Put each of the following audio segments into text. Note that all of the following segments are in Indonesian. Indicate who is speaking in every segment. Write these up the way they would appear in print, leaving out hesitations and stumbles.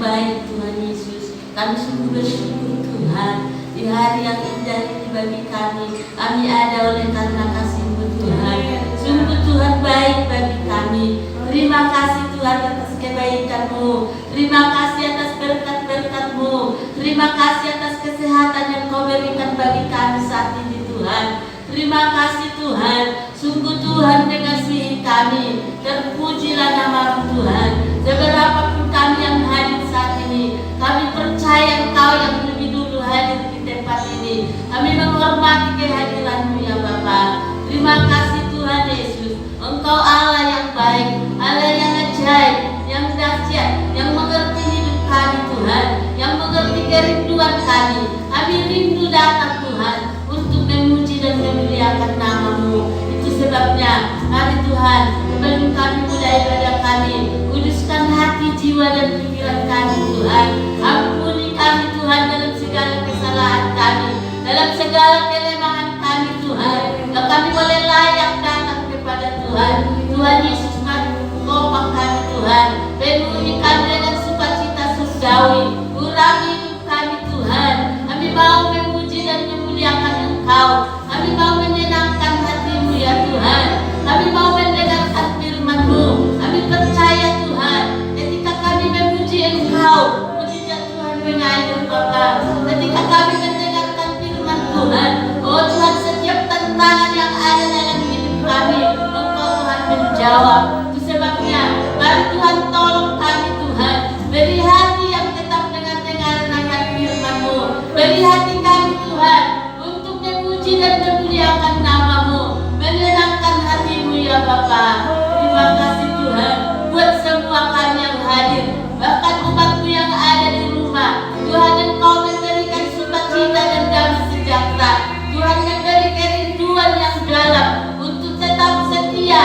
Speaker 1: baik Tuhan Yesus. Kami sungguh bersyukur Tuhan di hari yang indah ini bagi kami. Kami ada oleh karena kasih-Mu Tuhan. Sungguh Tuhan baik bagi kami. Terima kasih Tuhan atas kebaikan-Mu. Terima kasih atas berkat-berkat-Mu. Terima kasih atas kesehatan yang Kau berikan bagi kami saat ini Tuhan. Terima kasih Tuhan. Sungguh Tuhan mengasihi kami. Terpujilah nama-Mu Tuhan. Seberapapun kami yang hadir saat ini, kami percaya Engkau yang lebih dulu hadir di tempat ini. Kami menghormati kehadiran-Mu ya Bapa. Terima kasih Tuhan Yesus. Engkau Allah yang baik, Allah yang ajaib, yang dahsyat, yang mengerti hidup kami Tuhan, yang mengerti kerinduan kami. Kami rindu datang Tuhan untuk memuji dan memuliakan nama-Mu. Itu sebabnya mari Tuhan, sebelum kami mulai ibadah kami, kuduskan hati, jiwa dan pikiran kami Tuhan. Ampuni kami Tuhan dalam segala kesalahan kami, dalam segala kelemahan kami Tuhan. Dan kami boleh layak datang kepada Tuhan. Tuhan Yesus, mari topang kami Tuhan. Penuhi kami dengan sukacita surgawi. Urangi hidup kami Tuhan. Kami mau memuji dan memuliakan Engkau. Kami mau menyenangkan hati-Mu ya Tuhan. Kami mau mendengarkan firman-Mu. Kami percaya Tuhan, ketika kami memuji Engkau, mujizat Tuhan mengalir Bapa. Ketika kami mendengarkan firman Tuhan, oh Tuhan, setiap tantangan yang ada dalam hidup kami, Engkau Tuhan menjawab. Itu sebabnya, mari Tuhan tolong kami Tuhan, beri hati yang tetap dengan dengaran akan firman-Mu. Beri hati kami Tuhan, untuk memuji dan memuliakan nama-Mu, menyenangkan hati-Mu ya Bapa. Terima kasih Tuhan, buat semua kami yang hadir, bahkan umat-Mu yang ada di rumah. Tuhan, Engkau memberikan sukacita dan damai sejahtera. Tuhan memberi kerinduan yang dalam untuk tetap setia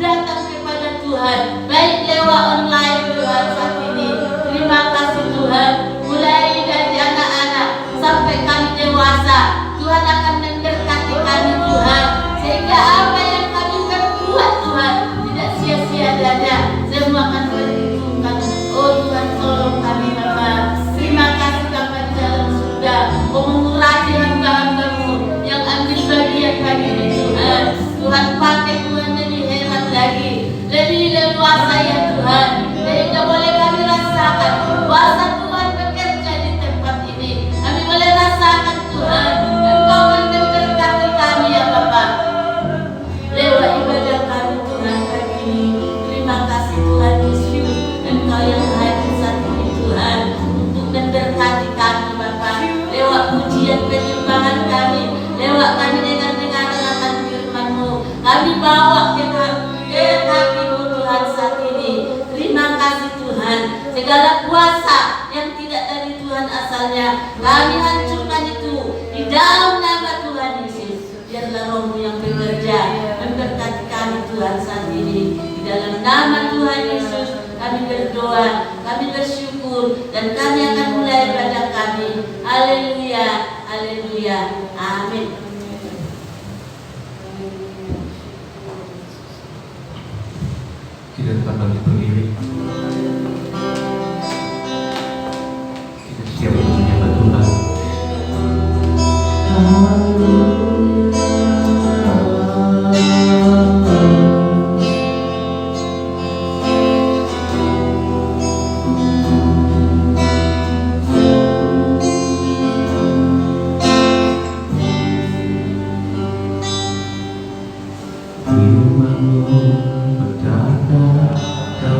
Speaker 1: datang kepada Tuhan, baik lewat online Tuhan saat ini. Terima kasih Tuhan, mulai dari anak-anak sampai kami dewasa, Tuhan akan memberkati kami Tuhan, sehingga apa yang kami berbuat Tuhan tidak sia-sia dana, semua akan berhitungkan. Oh Tuhan, tolong kami Bapa. Terima kasih Bapa di dalam surga, oh mengurapi hamba-hamba-Mu yang ambil bagian pagi ini Tuhan. Tuhan pakai Tuhan lebih hebat lagi, lebih leluasa ya Tuhan, sehingga boleh kami rasakan kuasa Tuhan bekerja di tempat ini. Kami boleh rasakan Tuhan, Engkau memberkati kami ya Bapa lewat ibadah kami Tuhan pagi ini. Terima kasih Tuhan Yesus, Engkau yang hadir saat ini Tuhan, untuk memberkati kami Bapa lewat pujian penyembahan kami, lewat kami dengan dengaran akan firman-Mu. Kami bawa ke hati-Mu Tuhan saat ini. Terima kasih Tuhan, segala kuasa yang tidak dari Tuhan asalnya, kami hancurkan itu di dalam nama Tuhan Yesus. Biarlah Roh-Mu yang bekerja memberkati kami Tuhan saat ini. Di dalam nama Tuhan Yesus kami berdoa, kami bersyukur, dan kami akan mulai ibadah kami. Haleluya, haleluya, amin.
Speaker 2: Kita tetap lagi berdiri. Kita siap untuk menyembah Tuhan. Firman-Mu berkata, Kau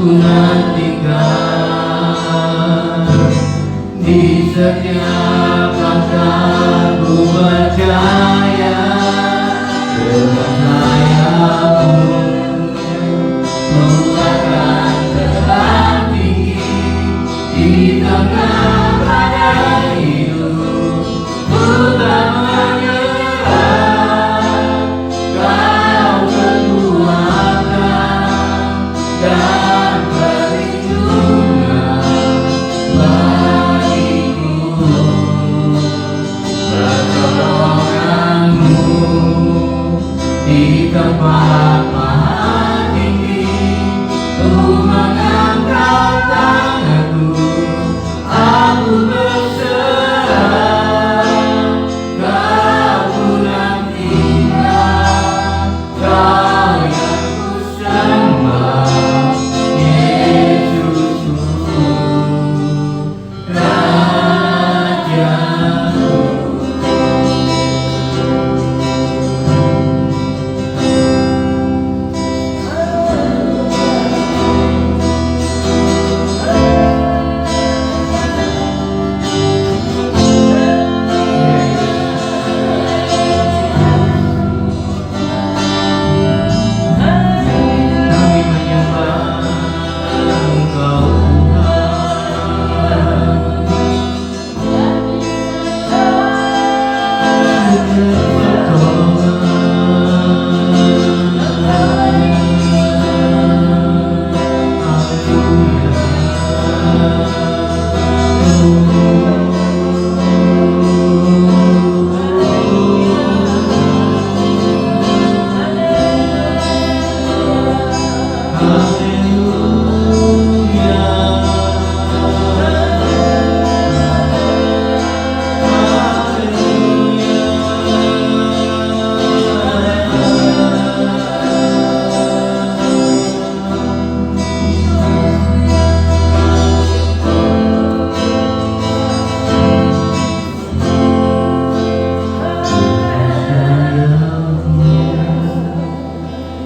Speaker 2: Aku nantikan di setiap langkahku percaya dengan sayapmu ku akan terbang tinggi di tengah badai hidup. Ku tak menyerah, Kau kekuatan dan perlindungan bagiku. Pertolonganmu di tempat maha tinggi, ku mengangkat tanganku, aku berserah. Kau ku nantikan, Kau yang ku sembah, Yesusku, Rajaku. Kami menyembah Engkau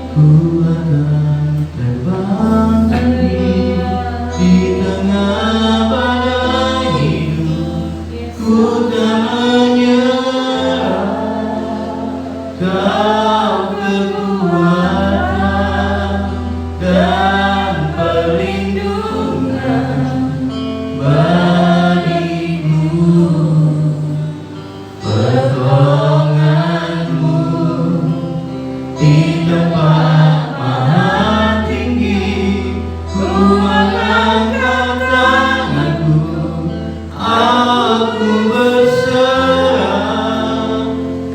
Speaker 2: Ku akan terbang tinggi di tengah badai hidup. Ku tak menyerah, Kau kekuatan dan perlindungan bagiku. Pertolonganmu di tempat maha tinggi, ku mengangkat tanganku, aku berserah.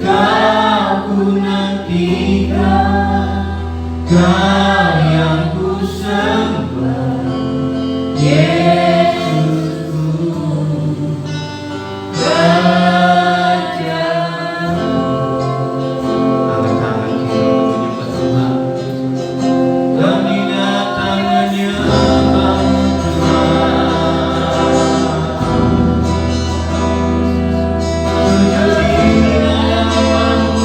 Speaker 2: Kau ku nantikan, Kau yang ku sembah, Yesusku, Rajaku. Angkat tangan kita untuk menyembah Tuhan. Kami datang menyembah Tuhan. Sujud di hadapan-Mu.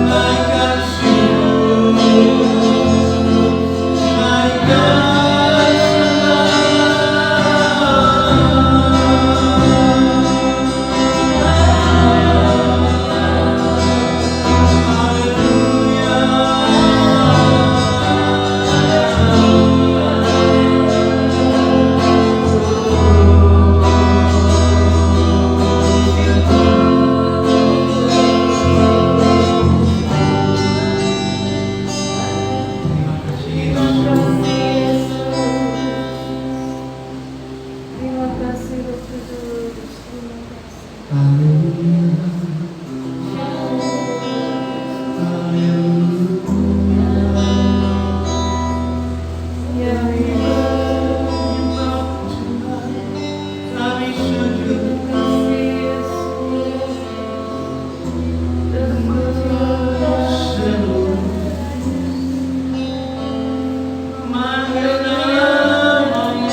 Speaker 2: Naikkan syukur, naikkan
Speaker 3: Terima kasih Roh Kudus. Ya,
Speaker 2: Kami sujud
Speaker 3: kasih Yesus.
Speaker 2: seluruh manggil nama-Nya.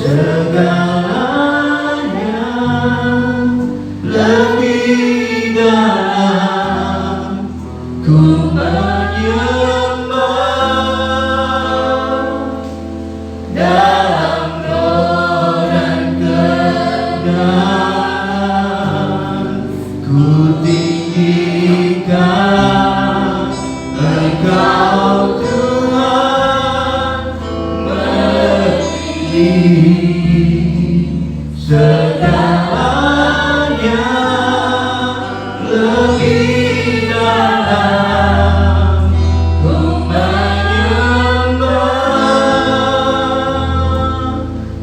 Speaker 2: segalanya lebih dalam ku menyembah dalam roh dan kebenaran ku tinggikan Engkau Tuhan segalanya lebih dalam ku menyembah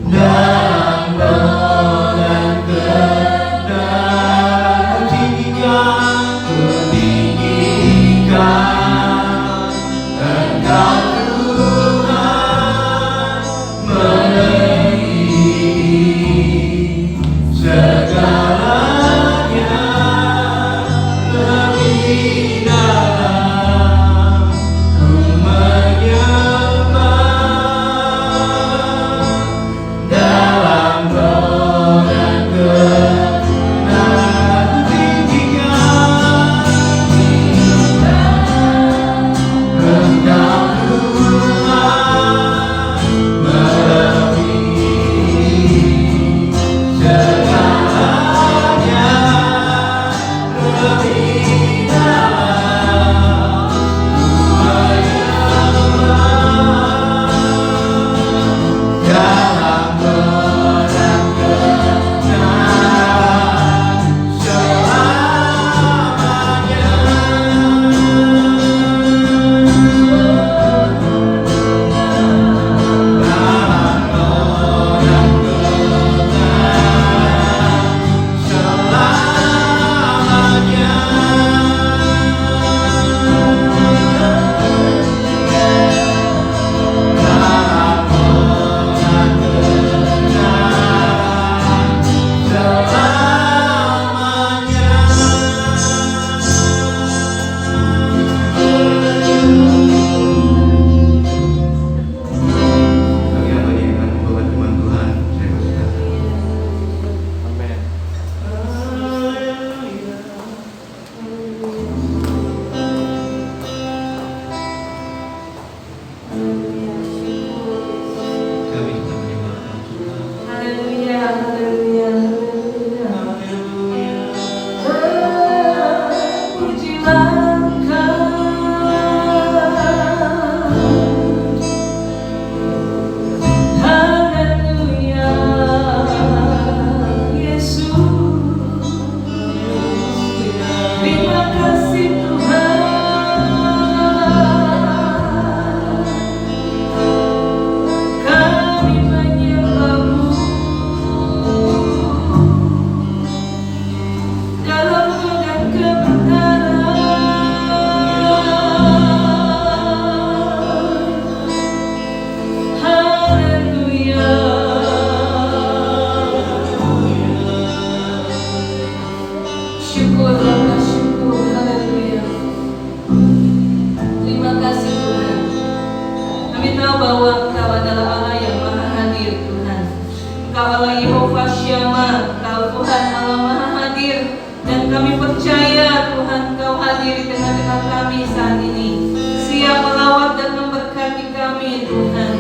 Speaker 2: dalam roh dan kebenaran ku tinggikan Engkau Tuhan melebihi segalanya lebih dalam ku menyembah dalam roh dan kebenaran ku tinggikan Engkau Tuhan melebihi segalanya lebih dalam ku menyembah dalam roh dan kebenaran selamanya. Bagi apa yang akan membawa firman Tuhan, saya persilakan.
Speaker 4: Amin.
Speaker 2: Kami kita menyembahkan Tuhan.
Speaker 3: Haleluya, haleluya, haleluya. Pujilah Engkau. Haleluya, Yesus. Terima kasih Tuhan. Kami menyembah-Mu dalam roh dan kebenaran. Haleluya. Syukur Bapa, syukur. Haleluya. Terima kasih Tuhan. Kami tahu bahwa Engkau adalah Allah yang maha hadir Tuhan. Engkau Allah Yehova Syama, Engkau Tuhan Allah maha hadir. Dan kami percaya Tuhan Engkau hadir di tengah-tengah kami saat ini, siap melawat dan memberkati kami Tuhan.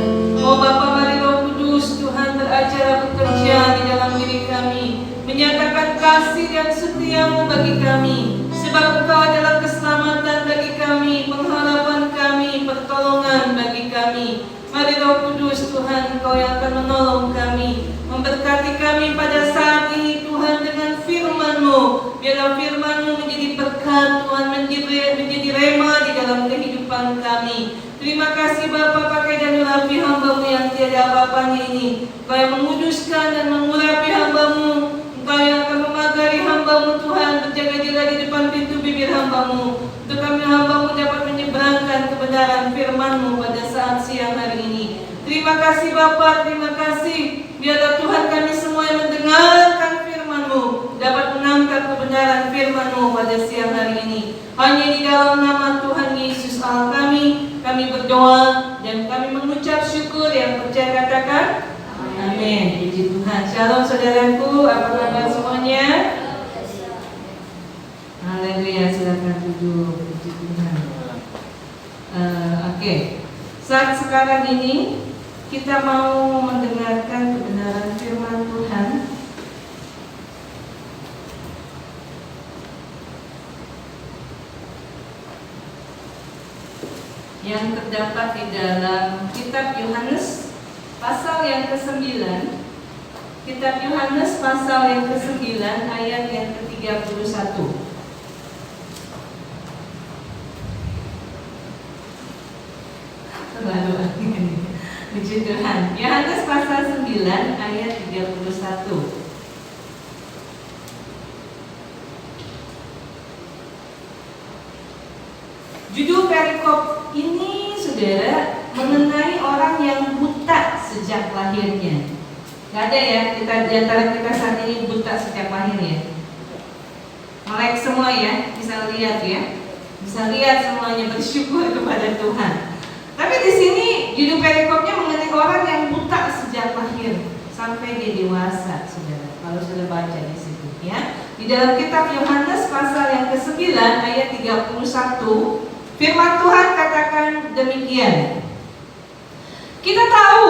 Speaker 3: Oh Bapa, mari Roh Kudus Tuhan beracara bekerja di dalam diri kami, menyatakan kasih dan setia-Mu bagi kami. Sebab Engkau adalah keselamatan bagi kami, pengharapan kami, pertolongan bagi kami. Mari Roh Kudus Tuhan, Engkau yang akan menolong kami, memberkati kami pada saat ini Tuhan dengan firman-Mu. Biarlah firman-Mu menjadi berkat Tuhan, menjadi rema di dalam kehidupan kami. Terima kasih Bapa, pakai dan urapi hamba-Mu yang tiada apa-apanya ini. Engkau yang menguduskan dan mengurapi hamba-Mu. Engkau yang akan memagari hamba-Mu Tuhan, berjaga-jaga di depan pintu bibir hamba-Mu, untuk kami hamba-Mu dapat menyeberangkan kebenaran firman-Mu pada saat siang hari ini. Terima kasih Bapa, terima kasih. Biarlah Tuhan kami semua yang mendengarkan firman-Mu dapat menangkap kebenaran firman-Mu pada siang hari ini. Hanya di dalam nama Tuhan Yesus Allah kami berdoa dan kami mengucap syukur. Yang percaya katakan Amin. Puji Tuhan. Shalom saudaraku, apa kabar semuanya? Haleluya, silakan duduk. Puji Tuhan. Oke. Saat sekarang ini kita mau mendengarkan kebenaran firman Tuhan yang terdapat di dalam kitab Yohanes pasal yang ke-9. Kitab Yohanes pasal yang ke-9 ayat yang ke-31. Puji Tuhan. Yohanes pasal 9 ayat 31. Judul perikop ini, saudara, mengenai orang yang buta sejak lahirnya. Gak ada ya, kita di antara kita saat ini buta sejak lahir ya. Melek semua ya, bisa lihat ya, bisa lihat semuanya, bersyukur kepada Tuhan. Tapi di sini judul perikopnya mengenai orang yang buta sejak lahir sampai dia dewasa, saudara. Kalau sudah baca di situ ya, di dalam kitab Yohanes pasal yang ke-9 ayat 31. Firman Tuhan katakan demikian. Kita tahu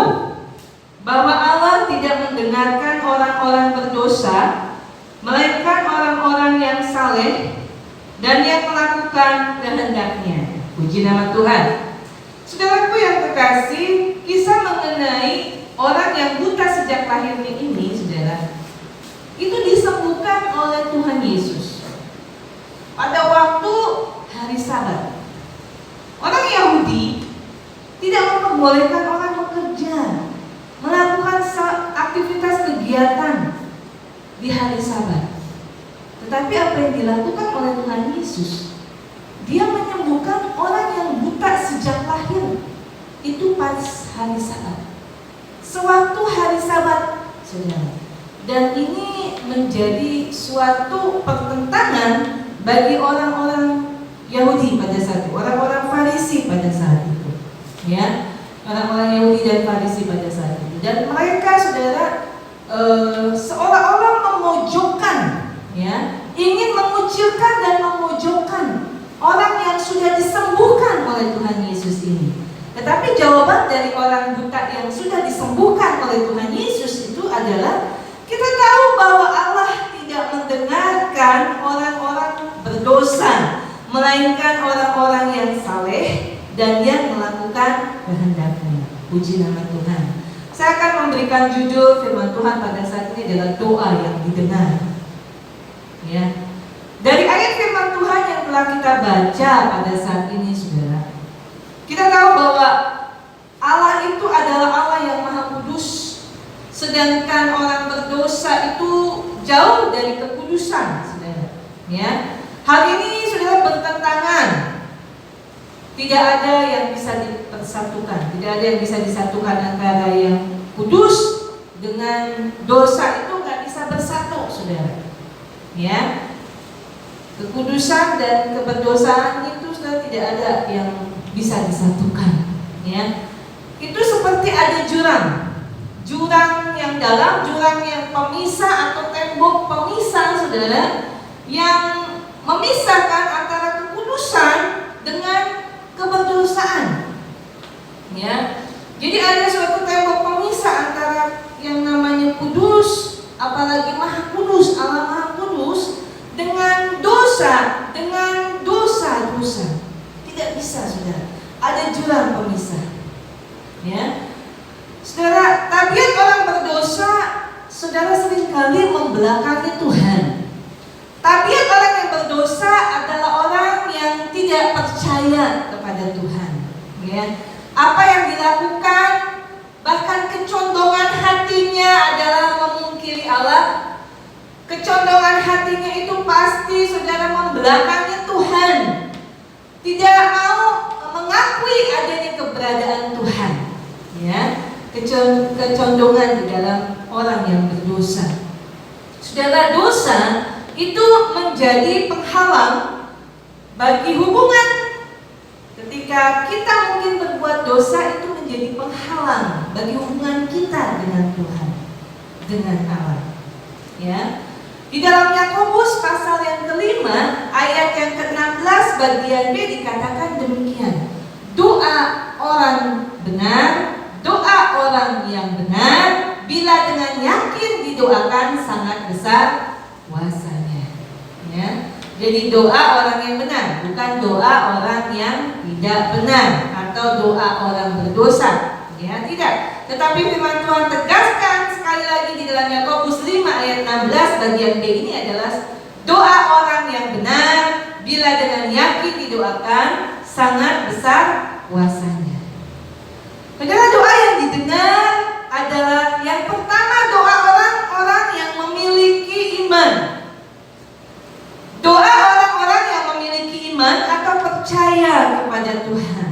Speaker 3: bahwa Allah tidak mendengarkan orang-orang berdosa, melainkan orang-orang yang saleh dan yang melakukan kehendaknya. Puji nama Tuhan. Saudaraku yang terkasih, kisah mengenai orang yang buta sejak lahirnya ini, saudara, itu disembuhkan oleh Tuhan Yesus pada waktu hari Sabat. Orang Yahudi tidak memperbolehkan orang bekerja, melakukan aktivitas kegiatan di hari Sabat. Tetapi apa yang dilakukan oleh Tuhan Yesus, Dia menyembuhkan orang yang buta sejak lahir. Itu pas hari Sabat, sewaktu hari Sabat, saudara. Dan ini menjadi suatu pertentangan bagi orang-orang Yahudi pada saat itu, orang-orang Farisi pada saat itu, ya, orang-orang Yahudi dan Farisi pada saat itu, dan mereka, saudara, seolah-olah memojokkan, ya, ingin mengucilkan dan memojokkan orang yang sudah disembuhkan oleh Tuhan Yesus ini. Tetapi jawaban dari orang buta yang sudah disembuhkan oleh Tuhan Yesus itu adalah, kita tahu bahwa Allah tidak mendengarkan orang-orang berdosa, melainkan orang-orang yang saleh dan yang melakukan kehendaknya. Puji nama Tuhan. Saya akan memberikan judul firman Tuhan pada saat ini adalah doa yang didengar. Ya, dari ayat firman Tuhan yang telah kita baca pada saat ini, saudara, kita tahu bahwa Allah itu adalah Allah yang Maha Kudus, sedangkan orang berdosa itu jauh dari kekudusan, saudara. Ya. Hal ini sudah bertentangan. Tidak ada yang bisa dipersatukan. Tidak ada yang bisa disatukan antara yang kudus dengan dosa, itu nggak bisa bersatu, saudara. Ya, kekudusan dan keberdosaan itu sudah tidak ada yang bisa disatukan. Ya, itu seperti ada jurang yang dalam, jurang yang pemisah atau tembok pemisah, saudara, yang memisahkan antara kekudusan dengan keberdosaan. Ya. Jadi ada suatu tembok pemisah antara yang namanya kudus, apalagi Maha Kudus, Allah Maha Kudus, dengan dosa, dengan dosa-dosa. Tidak bisa, saudara. Ada jurang pemisah. Ya. Saudara, tabiat orang berdosa, saudara, seringkali membelakangi Tuhan. Tabiat orang yang berdosa adalah orang yang tidak percaya kepada Tuhan. Ya. Apa yang dilakukan, bahkan kecondongan hatinya adalah memungkiri Allah. Kecondongan hatinya itu pasti, saudara, membelakangi Tuhan. Tidak mau mengakui adanya keberadaan Tuhan. Ya. Kecondongan di dalam orang yang berdosa. Saudara, dosa itu menjadi penghalang bagi hubungan. Ketika kita mungkin berbuat dosa, itu menjadi penghalang bagi hubungan kita dengan Tuhan, dengan Allah. Ya. Di dalam Yakobus pasal yang kelima ayat yang ke-16 bagian B dikatakan demikian. Doa orang benar, doa orang yang benar bila dengan yakin didoakan sangat besar kuasanya. Ya. Jadi doa orang yang benar, bukan doa orang yang tidak benar atau doa orang berdosa. Ya, tidak. Tetapi firman Tuhan tegaskan sekali lagi di dalam Yakobus 5 ayat 16 bagian B ini adalah doa orang yang benar bila dengan yakin didoakan sangat besar kuasanya. Saudara, doa yang didengar adalah yang pertama doa orang-orang yang memiliki iman. Doa orang-orang yang memiliki iman atau percaya kepada Tuhan.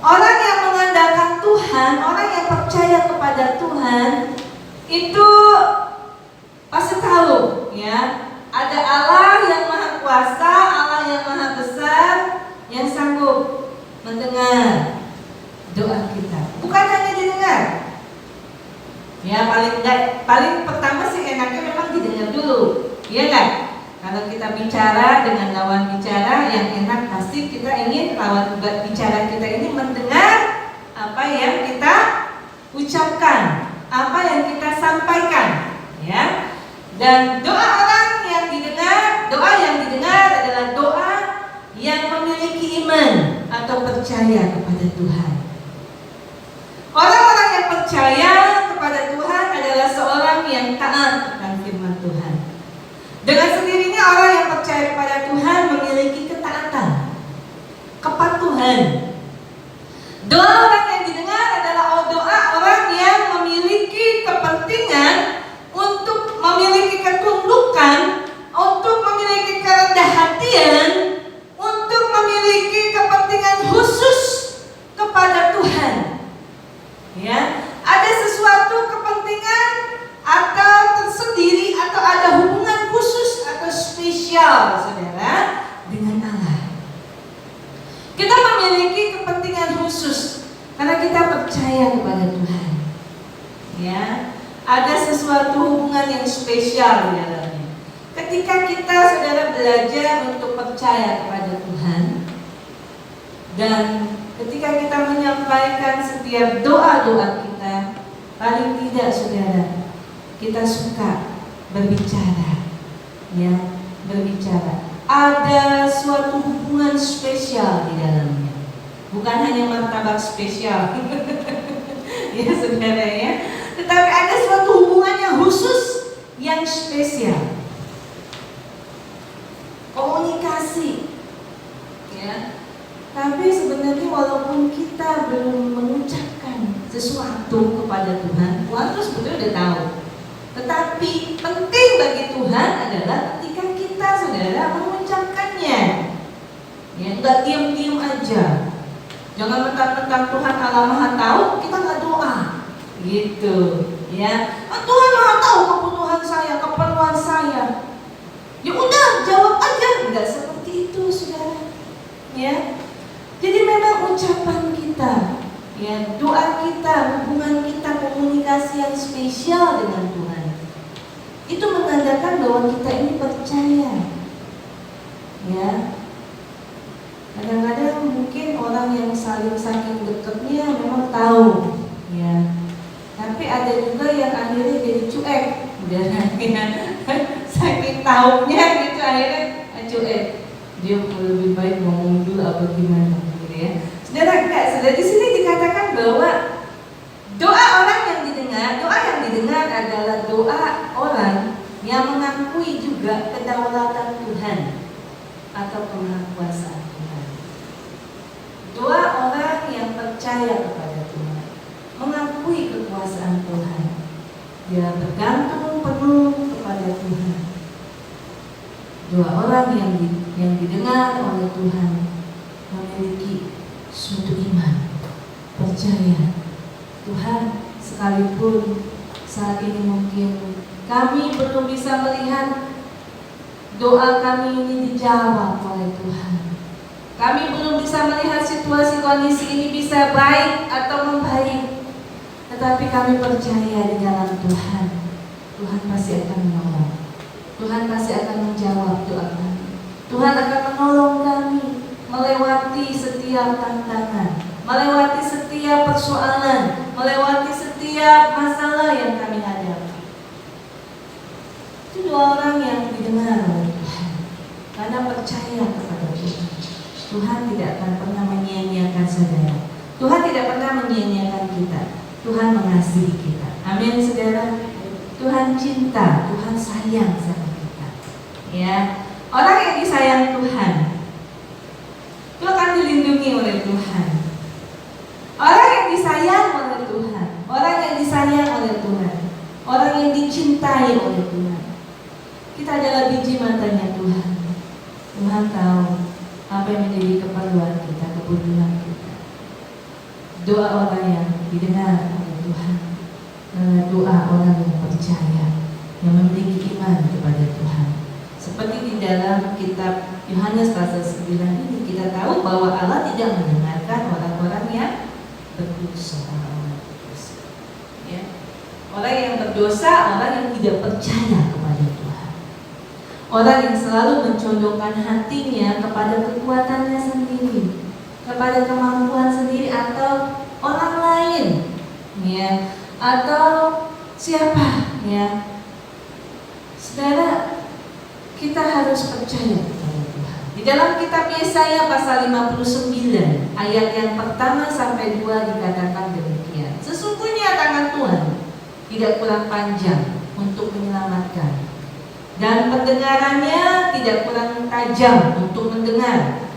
Speaker 3: Orang yang mengandalkan Tuhan, orang yang percaya kepada Tuhan itu pasti tahu, ya, ada Allah yang maha kuasa, Allah yang maha besar, yang sanggup mendengar doa kita. Bukan hanya didengar, ya, paling pertama sih enaknya memang didengar dulu, ya kan? Kalau kita bicara dengan lawan bicara, yang enak pasti kita ingin lawan bicara kita ini mendengar apa yang kita ucapkan, apa yang kita sampaikan, ya. Dan doa orang yang didengar, doa yang didengar adalah doa yang memiliki iman atau percaya kepada Tuhan. Orang-orang yang percaya kepada Tuhan adalah seorang yang taat akan firman Tuhan. Dengan sendirinya orang yang percaya kepada Tuhan memiliki ketaatan, kepatuhan. Doa orang yang didengar adalah doa orang yang memiliki kepentingan untuk memiliki ketundukan, untuk memiliki kerendah hatian, untuk memiliki kepentingan khusus kepada Tuhan. Ya, ada sesuatu kepentingan atau tersendiri atau ada hubungan khusus atau spesial, saudara, dengan Allah. Kita memiliki kepentingan khusus karena kita percaya kepada Tuhan. Ya, ada sesuatu hubungan yang spesial di dalamnya. Ketika kita, saudara, belajar untuk percaya kepada Tuhan, dan ketika kita menyampaikan setiap doa-doa kita, paling tidak, saudara, kita suka berbicara, ya, berbicara. Ada suatu hubungan spesial di dalamnya, bukan hanya martabak spesial, ya, saudara, ya, tetapi ada suatu hubungan yang khusus, yang spesial. Komunikasi, ya. Tapi sebenarnya walaupun kita belum mengucapkan sesuatu kepada Tuhan, Tuhan itu sebetulnya udah tahu. Tetapi penting bagi Tuhan adalah ketika kita, saudara, mengucapkannya. Ya, nggak diam-diam aja. Jangan mentang-mentang Tuhan Allah Maha Tahu, kita nggak doa, gitu. Ya, Tuhan Maha Tahu kebutuhan saya, keperluan saya. Ya udah, jawab aja. Nggak seperti itu, saudara. Ya, jadi memang ucapan kita, ya, doa kita, hubungan kita, komunikasi yang spesial dengan Tuhan, itu menandakan bahwa kita ini percaya. Ya, kadang-kadang mungkin orang yang saking dekatnya memang tahu, ya, tapi ada juga yang akhirnya jadi cuek, udah, ya, saking tahunya gitu akhirnya cuek. Dia lebih baik ngomong dulu apa gimana, gitu ya. Saudara, enggak, saudara, di sini dikatakan bahwa doa orang yang didengar adalah doa orang yang mengakui juga kedaulatan Tuhan atau kemahakuasaan Tuhan. Doa orang yang percaya kepada Tuhan, mengakui kekuasaan Tuhan, dia bergantung penuh kepada Tuhan. Doa orang yang didengar oleh Tuhan memiliki suatu iman, percaya Tuhan, sekalipun saat ini mungkin kami belum bisa melihat doa kami ini dijawab oleh Tuhan. Kami belum bisa melihat situasi kondisi ini bisa baik atau membaik, tetapi kami percaya di dalam Tuhan. Tuhan pasti akan menolong. Tuhan pasti akan menjawab doa kami. Tuhan akan menolong kami melewati setiap tantangan, melewati setiap persoalan, melewati setiap masalah yang kami hadapi. Itu dua orang yang didengar oleh Tuhan karena percaya kepada Tuhan. Tuhan tidak akan pernah menyia-nyiakan saudara. Tuhan tidak pernah menyia-nyiakan kita. Tuhan mengasihi kita. Amin saudara. Tuhan cinta, Tuhan sayang sama kita. Ya, orang yang disayang Tuhan itu akan dilindungi oleh Tuhan. Orang yang disayang oleh Tuhan, orang yang disayang oleh Tuhan, orang yang dicintai oleh Tuhan. Kita adalah biji matanya Tuhan. Tuhan tahu apa yang menjadi keperluan kita, kebutuhan kita. Doa orang yang didengar oleh Tuhan adalah doa orang yang percaya, yang memiliki iman kepada Tuhan. Seperti di dalam kitab Yohanes pasal 9 ini kita tahu bahwa Allah tidak mendengarkan orang-orang yang berdosa, orang-orang berdosa. Ya. Orang yang berdosa, orang yang tidak percaya kepada Tuhan. Orang yang selalu mencondongkan hatinya kepada kekuatannya sendiri, kepada kemampuan sendiri atau orang lain, ya, atau siapa, ya. Saudara, kita harus percaya kepada Tuhan. Di dalam kitab Yesaya pasal 59 ayat yang pertama sampai 2 dikatakan demikian. Sesungguhnya tangan Tuhan tidak kurang panjang untuk menyelamatkan, dan pendengarannya tidak kurang tajam untuk mendengar.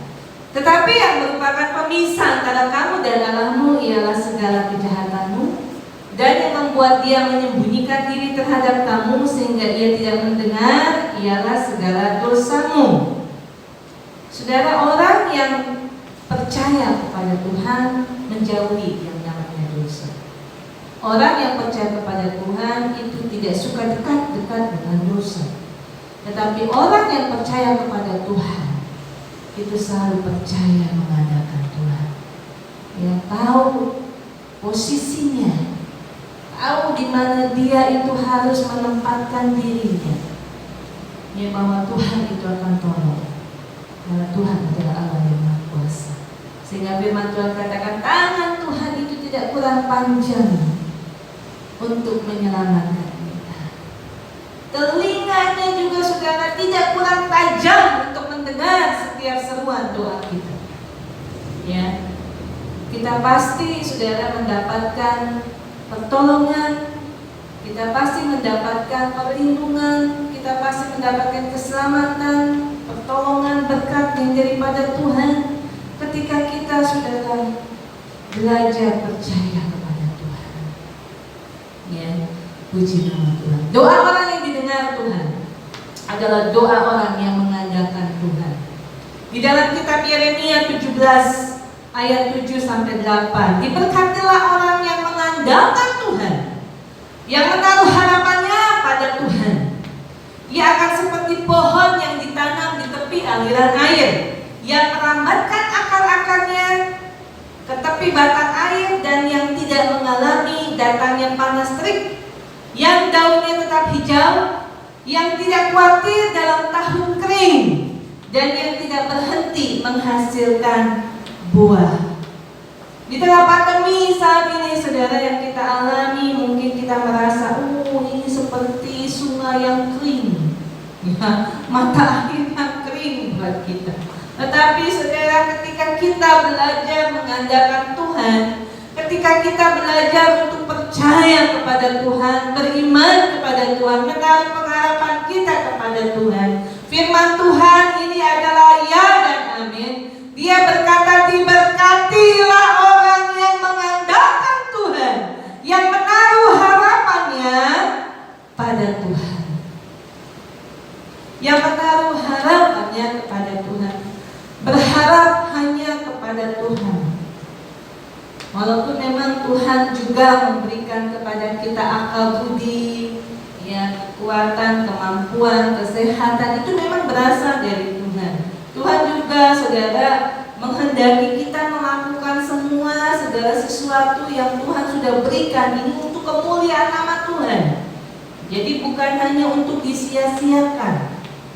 Speaker 3: Tetapi yang merupakan pemisah antara kamu dan Allahmu ialah segala kejahatanmu, dan yang membuat dia menyembunyikan diri terhadap kamu sehingga ia tidak mendengar ialah segala dosamu. Saudara, orang yang percaya kepada Tuhan menjauhi yang namanya dosa. Orang yang percaya kepada Tuhan itu tidak suka dekat-dekat dengan dosa. Tetapi orang yang percaya kepada Tuhan itu selalu percaya mengandalkan Tuhan. Yang tahu posisinya, tahu di mana dia itu harus menempatkan dirinya, ya, bahwa Tuhan itu akan tolong, karena Tuhan adalah Allah yang Maha Kuasa. Sehingga firman Tuhan katakan tangan Tuhan itu tidak kurang panjang untuk menyelamatkan kita. Telinganya juga saudara tidak kurang tajam untuk mendengar setiap seruan doa kita. Ya, kita pasti saudara mendapatkan pertolongan, kita pasti mendapatkan perlindungan, kita pasti mendapatkan keselamatan, pertolongan, berkat yang daripada Tuhan ketika kita saudara belajar percaya kepada Tuhan. Ya, puji nama Tuhan. Doa orang yang didengar Tuhan adalah doa orang yang mengandalkan Tuhan. Di dalam kitab Yeremia 17 ayat 7 sampai 8, diberkatilah orang yang mengandalkan Tuhan, yang menaruh harapannya pada Tuhan. Ia akan seperti pohon yang ditanam di tepi aliran air, yang merambatkan akar-akarnya ke tepi batang air, dan yang tidak mengalami datangnya panas terik, yang daunnya tetap hijau, yang tidak khawatir dalam tahun kering, dan yang tidak berhenti menghasilkan buah. Di tengah pandemi saat ini saudara yang kita alami, mungkin kita merasa, ini seperti sungai yang kering, ya, mata air yang kering buat kita. Tetapi saudara, ketika kita belajar mengandalkan Tuhan, ketika kita belajar untuk percaya kepada Tuhan, beriman kepada Tuhan, menaruh pengharapan kita kepada Tuhan, firman Tuhan ini adalah ya dan amin. Dia berkata, diberkatilah orang yang mengandalkan Tuhan, yang menaruh harapannya pada Tuhan, yang menaruh harapannya kepada Tuhan, berharap hanya kepada Tuhan. Walaupun memang Tuhan juga memberikan kepada kita akal budi, ya, kekuatan, kemampuan, kesehatan, itu memang berasal dari Tuhan. Tuhan juga saudara menghendaki kita melakukan semua segala sesuatu yang Tuhan sudah berikan ini untuk kemuliaan nama Tuhan. Jadi bukan hanya untuk disia-siakan,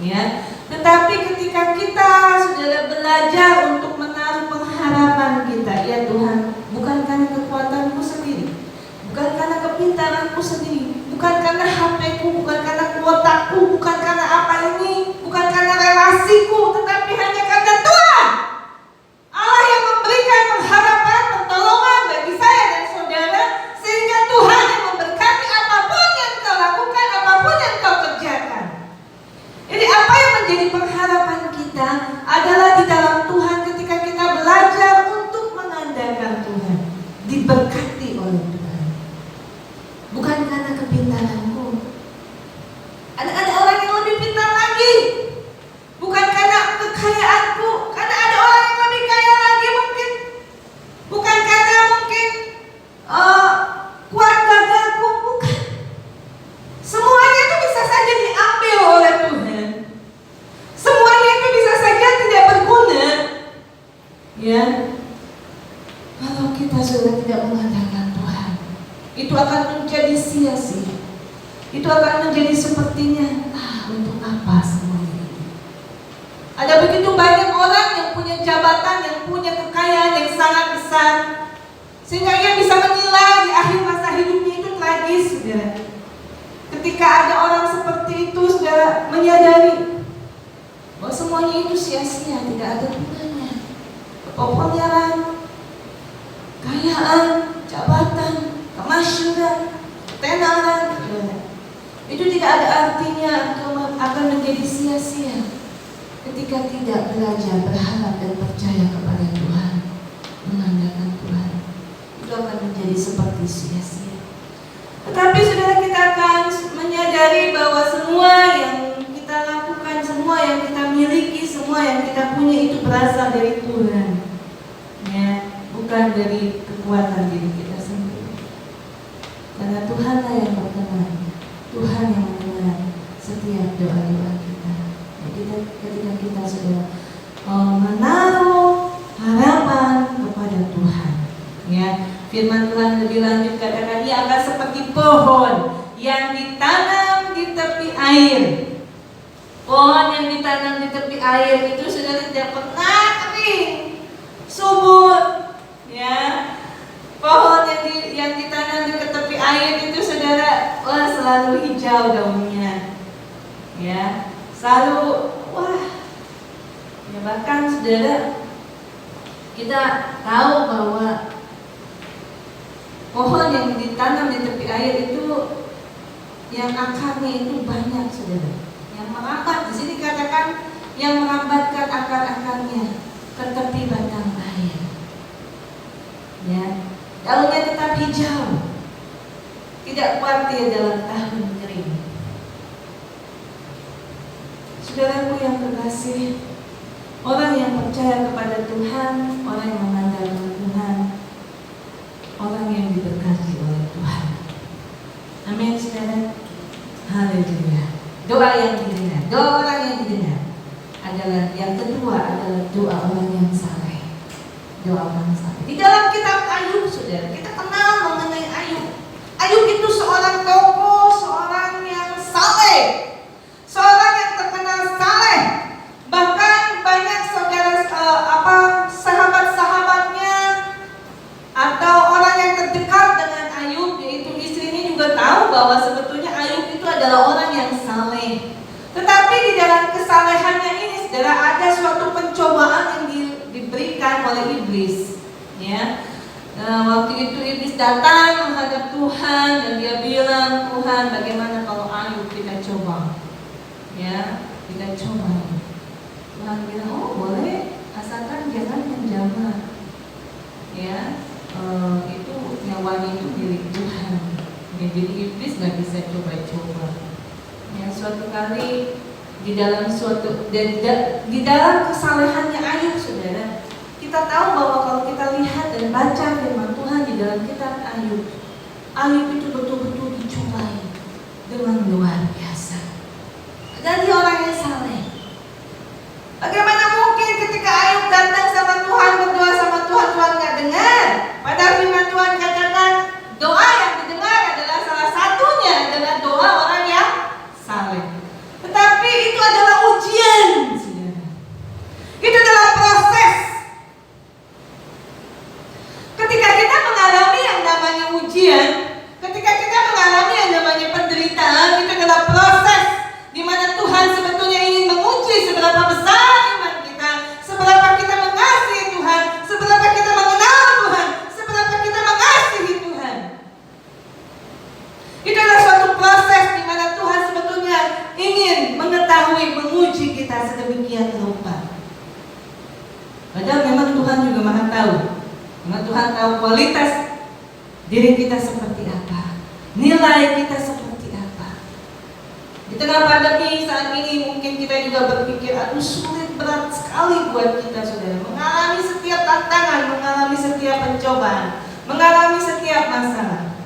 Speaker 3: ya. Tetapi ketika kita sudah belajar untuk menaruh pengharapan kita, ya Tuhan, bukan karena kekuatanku sendiri, bukan karena kepintaranku sendiri, bukan karena HP-ku, bukan karena kuotaku, bukan karena apa ini, bukan karena relasiku, tetapi hanya karena Tuhan Allah yang memberikan pengharapan, pertolongan bagi saya dan saudara, sehingga Tuhan yang memberkati apapun yang kau lakukan, apapun yang kau kerjakan. Jadi apa yang menjadi pengharapan kita adalah di dalam Tuhan ketika kita belajar untuk mengandalkan Tuhan, diberkati oleh Tuhan. Bukan karena kepintaranku. Ada orang yang lebih pintar lagi. Bukan karena kekayaanku, karena ada orang yang lebih kaya lagi mungkin. Bukan karena mungkin kuat gagalku, bukan. Semuanya itu bisa saja diambil oleh Tuhan. Semuanya itu bisa saja tidak berguna. Ya. Kalau kita sudah tidak mengandalkan Tuhan, itu akan menjadi sia-sia. Itu akan menjadi sepertinya, untuk apa semuanya ini? Ada begitu banyak orang yang punya jabatan, yang punya kekayaan yang sangat besar, sehingga ia bisa menilai di akhir masa hidupnya itu tragis, saudara. Ketika ada orang seperti itu, saudara, menyadari bahwa semuanya itu sia-sia, tidak ada gunanya. Kepopuleran, kekayaan, jabatan, kemasyhuran, ketenaran, itu tidak ada artinya, akan menjadi sia-sia ketika tidak belajar berharap dan percaya kepada Tuhan, mengandalkan Tuhan. Itu akan menjadi seperti sia-sia. Tetapi saudara, kita akan menyadari bahwa semua yang kita lakukan, semua yang kita miliki, semua yang kita punya itu berasal dari Tuhan, ya, bukan dari kekuatan diri kita sendiri. Karena Tuhanlah yang berkenan, Tuhan yang mendengar setiap doa-doa kita. Ketika kita sudah menaruh harapan kepada Tuhan, ya, firman Tuhan lebih lanjut katakan, ia akan seperti pohon yang ditanam di tepi air. Pohon yang ditanam di tepi air itu sudah tidak pernah kering, subur, ya. Pohon yang ditanam di tepi air itu, saudara, selalu hijau daunnya, ya, selalu, ya, bahkan saudara, kita tahu bahwa pohon yang ditanam di tepi air itu yang akarnya itu banyak, saudara, yang merambat. Di sini katakan yang merambatkan akar-akarnya ke tepi batang air, ya. Daunnya tetap hijau, tidak khawatir dalam tahun kering. Saudaraku yang terkasih, orang yang percaya kepada Tuhan, orang yang mengandalkan Tuhan, orang yang diberkati oleh Tuhan. Amin, saudara. Haleluya. Doa yang didengar, doa orang yang didengar adalah yang kedua adalah doa orang yang saleh. Doa orang saleh. Di dalam kitab Ayub, saudara, kita kenal mengenai Ayub. Ayub itu seorang tokoh, seorang yang saleh, seorang yang terkenal saleh. Bahkan banyak saudara sahabat-sahabatnya atau orang yang terdekat dengan Ayub, yaitu istrinya, juga tahu bahwa sebetulnya Ayub itu adalah orang yang saleh. Tetapi di dalam kesalehannya ini, saudara, ada suatu pencobaan yang diberikan oleh iblis, ya. Waktu itu iblis datang menghadap Tuhan dan dia bilang, Tuhan, bagaimana kalau Ayub kita coba, ya, kita coba. Tuhan bilang, oh boleh, asalkan jangan menjamah, ya, itu nyawanya itu milik Tuhan. Ya, jadi iblis nggak bisa coba-coba. Ya, suatu kali di dalam kesalehannya Ayub, saudara, kita tahu bahwa kalau kita lihat dan baca firman Tuhan di dalam kitab Ayub, Ayub itu betul-betul dicobai dengan luar biasa. Jadi orang yang saleh. Bagaimana mungkin ketika Ayub datang sama Tuhan, menguji kita sedemikian rupa. Padahal memang Tuhan juga Maha tahu. Memang Tuhan tahu kualitas diri kita seperti apa, nilai kita seperti apa. Di tengah pandemi saat ini mungkin kita juga berpikir, aduh sulit, berat sekali buat kita saudara, mengalami setiap tantangan, mengalami setiap pencobaan, mengalami setiap masalah.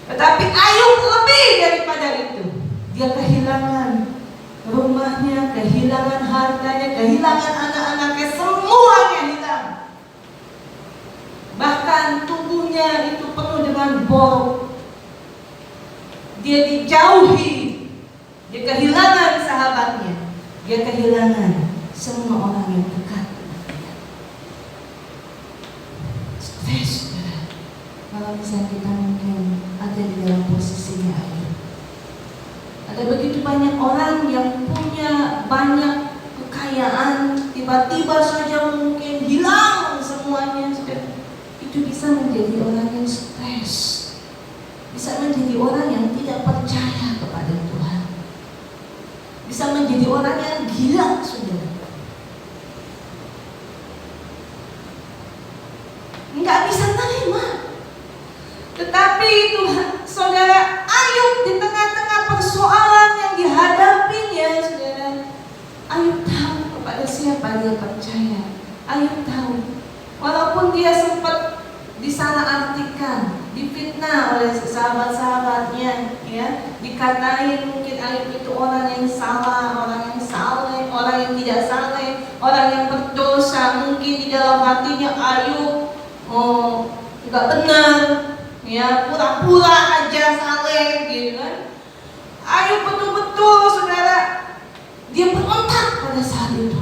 Speaker 3: Tetapi Ayub lebih daripada itu. Dia kehilangan rumahnya, kehilangan hartanya, kehilangan anak-anaknya, semuanya hilang. Bahkan tubuhnya itu penuh dengan borok. Dia dijauhi, dia kehilangan sahabatnya, dia kehilangan semua orang yang dekat dengan dia. Stres, saudara. Kalau misalnya kita mungkin ada di dalam posisinya Ayub. Ada begitu banyak orang yang punya banyak kekayaan, tiba-tiba saja mungkin hilang semuanya, saudara. Itu bisa menjadi orang yang stres, bisa menjadi orang yang tidak percaya kepada Tuhan, bisa menjadi orang yang gila, saudara. Nggak bisa terima. Tetapi Tuhan, saudara, Ayub di tengah-tengah persoalan yang dihadapinya, saudara, Ayub tahu kepada siapa dia percaya. Ayub tahu, walaupun dia sempat disalahartikan, difitnah oleh sahabat-sahabatnya, ya, dikatain mungkin Ayub itu orang yang salah, orang yang saleh, orang yang tidak saleh, orang yang berdosa. Mungkin di dalam hatinya Ayub nggak benar, ya, pura-pura aja saleh, gitu kan. Ayub betul-betul, saudara, dia berontak pada saat itu.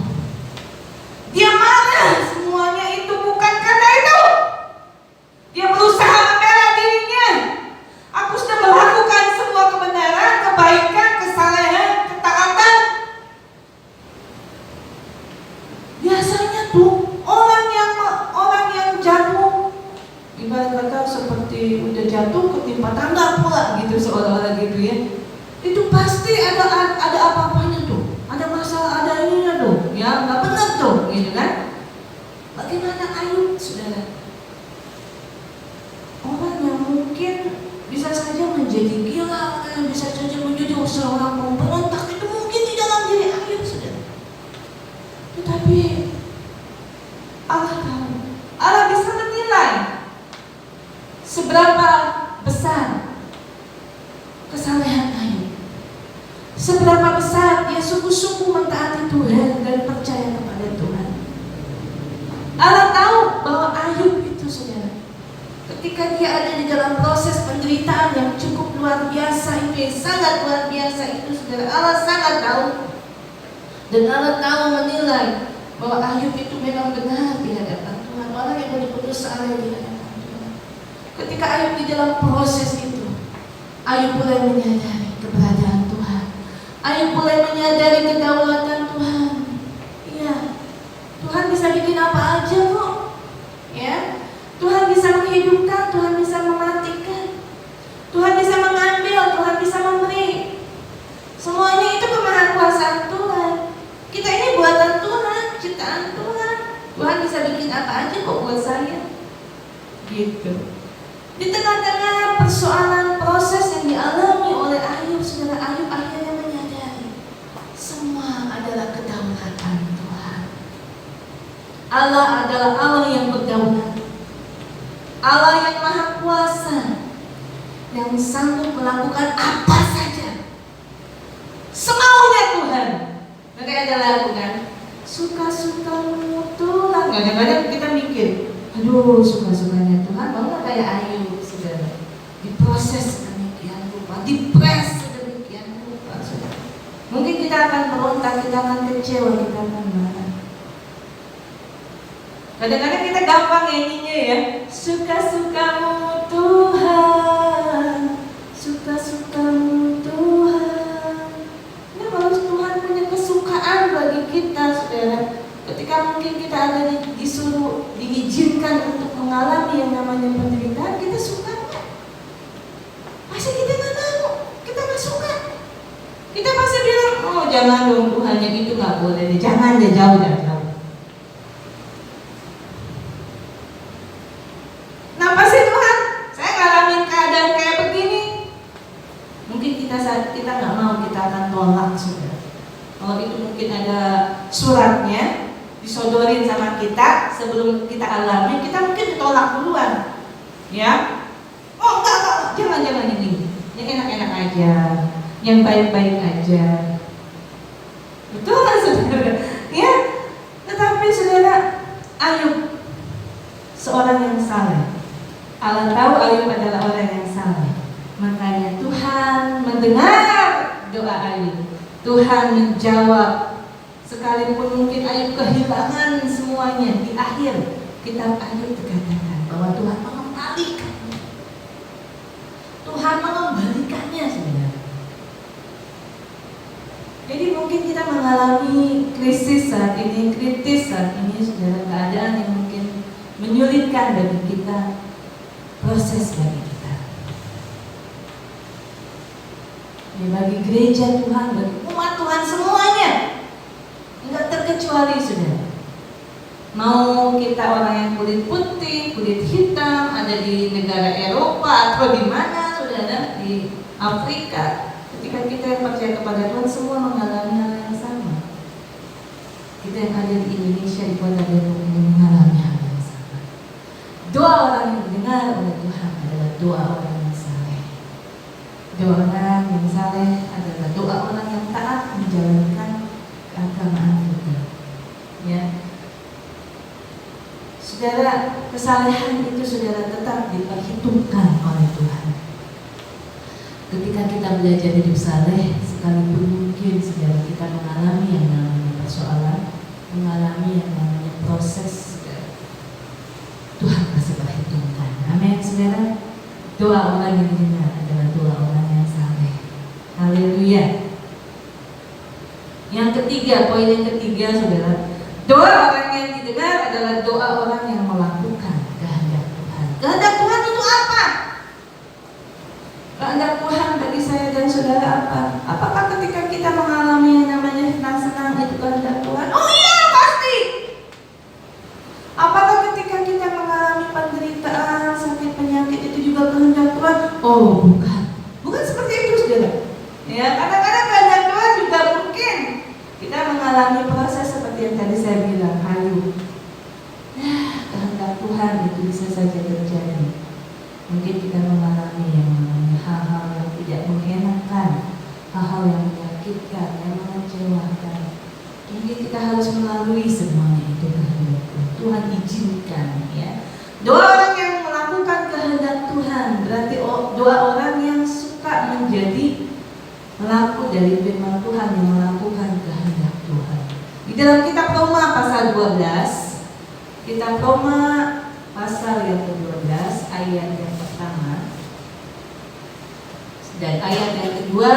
Speaker 3: Dia marah, semuanya itu bukan karena itu. Dia berusaha membela dirinya. Aku sudah melakukan semua kebenaran, kebaikan, kesalehan, ketaatan. Biasanya tuh orang yang jatuh, ibarat kata seperti udah jatuh ketimpa tangga pula gitu, seolah-olah gitu ya. Itu pasti ada apa-apanya tuh, ada masalah, ada ininya tuh, ya nggak benar tuh, gitu kan? Bagaimana Ayub, saudara? Orang yang mungkin bisa saja menjadi gila, orang yang bisa saja menjadi seorang pemberontak, itu mungkin di dalam diri Ayub, saudara. Tetapi Allah tahu, Allah bisa menilai seberapa besar kesalehan Ayub, seberapa besar dia sungguh-sungguh mentaati Tuhan dan percaya kepada Tuhan. Allah tahu bahwa Ayub itu, saudara, ketika dia ada di dalam proses penderitaan yang cukup luar biasa itu, yang sangat luar biasa itu, saudara, Allah sangat tahu. Dan Allah tahu menilai bahwa Ayub itu memang benar di hadapan Tuhan, orang yang betul-betul saleh di hadapan Tuhan. Ketika Ayub di dalam proses itu, Ayub mulai menyadari keberadaan Tuhan. Ayub mulai menyadari kedaulatan Tuhan. Iya, Tuhan bisa bikin apa aja kok, ya. Tuhan bisa menghidupkan, Tuhan bisa mematikan, Tuhan bisa mengambil, Tuhan bisa memberi. Semuanya itu kemahakuasaan Tuhan. Kita ini buatan Tuhan, ciptaan Tuhan. Tuhan bisa bikin apa aja kok buat saya, gitu. Di tengah-tengah persoalan proses yang dialami oleh Ayub, saudara, Ayub akhirnya menyadari semua adalah kedaulatan Tuhan. Allah adalah Allah yang berdaulat, Allah yang maha kuasa, yang sanggup melakukan apa saja semaunya Tuhan. Maka ada lagu kan, suka-sukamu Tuhan. Kadang-kadang kita mikir, aduh suka-sukanya Tuhan, mau nggak kayak Ayub, saudara, diproses sedemikian rupa, dipres sedemikian rupa, saudara. Mungkin kita akan berontak, kita akan kecewa, kita akan marah. Kadang-kadang kita gampang nyanyinya ya, suka-sukamu Tuhan, suka-sukamu Tuhan. Ini harus Tuhan punya kesukaan bagi kita, saudara. Ketika mungkin kita ada disuruh, diizinkan untuk mengalami yang namanya penderitaan, kita suka nggak? Pasti kita nggak mau, kita nggak suka. Kita pasti bilang, oh jangan dong Tuhan, yang itu nggak boleh deh, jangan deh, jauh dan jauh. Kenapa sih Tuhan? Saya ngalamin keadaan kayak begini. Mungkin kita nggak mau, kita akan tolak sudah. Kalau itu mungkin ada suratnya disodorin sama kita sebelum kita alami, kita mungkin ditolak duluan, ya. Oh enggak, jangan yang ini, yang enak-enak aja, yang baik-baik aja. Betul kan saudara? Ya. Tetapi saudara, Ayub seorang yang saleh. Allah tahu Ayub adalah orang yang saleh. Makanya Tuhan mendengar doa Ayub. Tuhan menjawab. Sekalipun mungkin Ayub kehilangan semuanya, di akhir kitab Ayub dikatakan bahwa Tuhan mengembalikannya. Tuhan mengembalikannya sebenarnya. Jadi mungkin kita mengalami krisis saat ini, kritis saat ini, saudara, keadaan yang mungkin menyulitkan bagi kita, proses bagi kita. Ya, bagi gereja Tuhan, bagi umat Tuhan semuanya, enggak terkecuali saudara. Mau kita orang yang kulit putih, kulit hitam, ada di negara Eropa atau di mana saudara, di Afrika. Ketika kita yang percaya kepada Tuhan, semua mengalami hal yang sama. Kita yang ada di Indonesia, di kota Depok ini mengalami hal yang sama. Doa orang yang didengar oleh Tuhan adalah doa orang yang saleh. Doa orang yang saleh adalah doa orang yang taat menjalankan keagamaan kita. Ya, saudara, kesalehan itu saudara tetap diperhitungkan oleh Tuhan. Ketika kita belajar hidup saleh, sekalipun mungkin saudara kita mengalami yang namanya persoalan, mengalami yang namanya proses, saudara, Tuhan masih perhitungkan. Amin, saudara. Doa orang yang didengar adalah doa orang yang saleh. Haleluya. Yang ketiga, poin yang ketiga, saudara, doa orang yang didengar adalah doa orang yang melakukan kehendak Tuhan. Kehendak Tuhan itu apa? Kehendak Tuhan bagi saya dan saudara apa? Apakah ketika kita mengalami yang namanya senang-senang itu kehendak Tuhan? Oh iya, pasti. Apakah ketika kita mengalami penderitaan, sakit, penyakit itu juga kehendak Tuhan? Oh bukan. Bukan seperti itu saudara. Ya, kadang-kadang kehendak Tuhan juga mungkin kita mengalami proses seperti yang tadi saya bilang, Ayub. Kehendak Tuhan itu bisa saja terjadi. Mungkin kita mengalami yang namanya hal-hal yang tidak mengenakan, hal-hal yang menyakitkan, yang mengecewakan. Mungkin kita harus melalui semuanya itu kehendak Tuhan. Tuhan izinkan, ya. Doa orang yang melakukan kehendak Tuhan berarti doa orang yang suka menjadi pelaku dari firman Tuhan, yang melakukan kehendak Tuhan. Di dalam kitab Roma pasal 12, kitab Roma pasal yang ke-12 ayat yang pertama dan ayat yang kedua,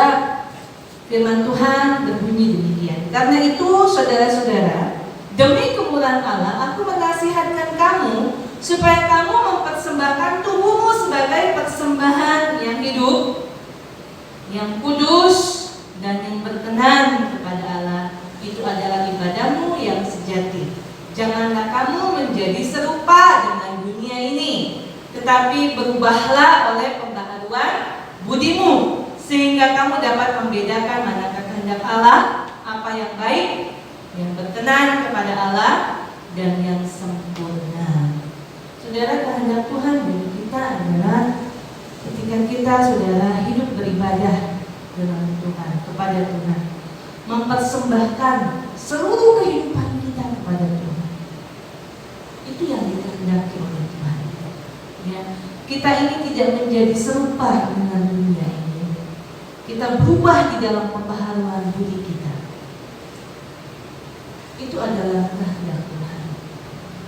Speaker 3: firman Tuhan berbunyi demikian. Karena itu saudara-saudara, demi kemurahan Allah, aku menasihatkan kamu supaya kamu mempersembahkan tubuhmu sebagai persembahan yang hidup, yang kudus, dan yang berkenan kepada Allah. Itu adalah ibadahmu yang sejati. Janganlah kamu menjadi serupa dengan dunia ini, tetapi berubahlah oleh pembaharuan budimu, sehingga kamu dapat membedakan manakah kehendak Allah, apa yang baik, yang berkenan kepada Allah, dan yang sempurna. Saudara, kehendak Tuhan bagi kita adalah ketika kita, saudara, hidup beribadah dengan Tuhan, kepada Tuhan, mempersembahkan seluruh kehidupan kita kepada Tuhan. Itu yang dikehendaki oleh Tuhan. Ya, kita ini tidak menjadi serupa dengan dunia ini. Kita berubah di dalam pembaharuan budi kita. Itu adalah kehendak Tuhan.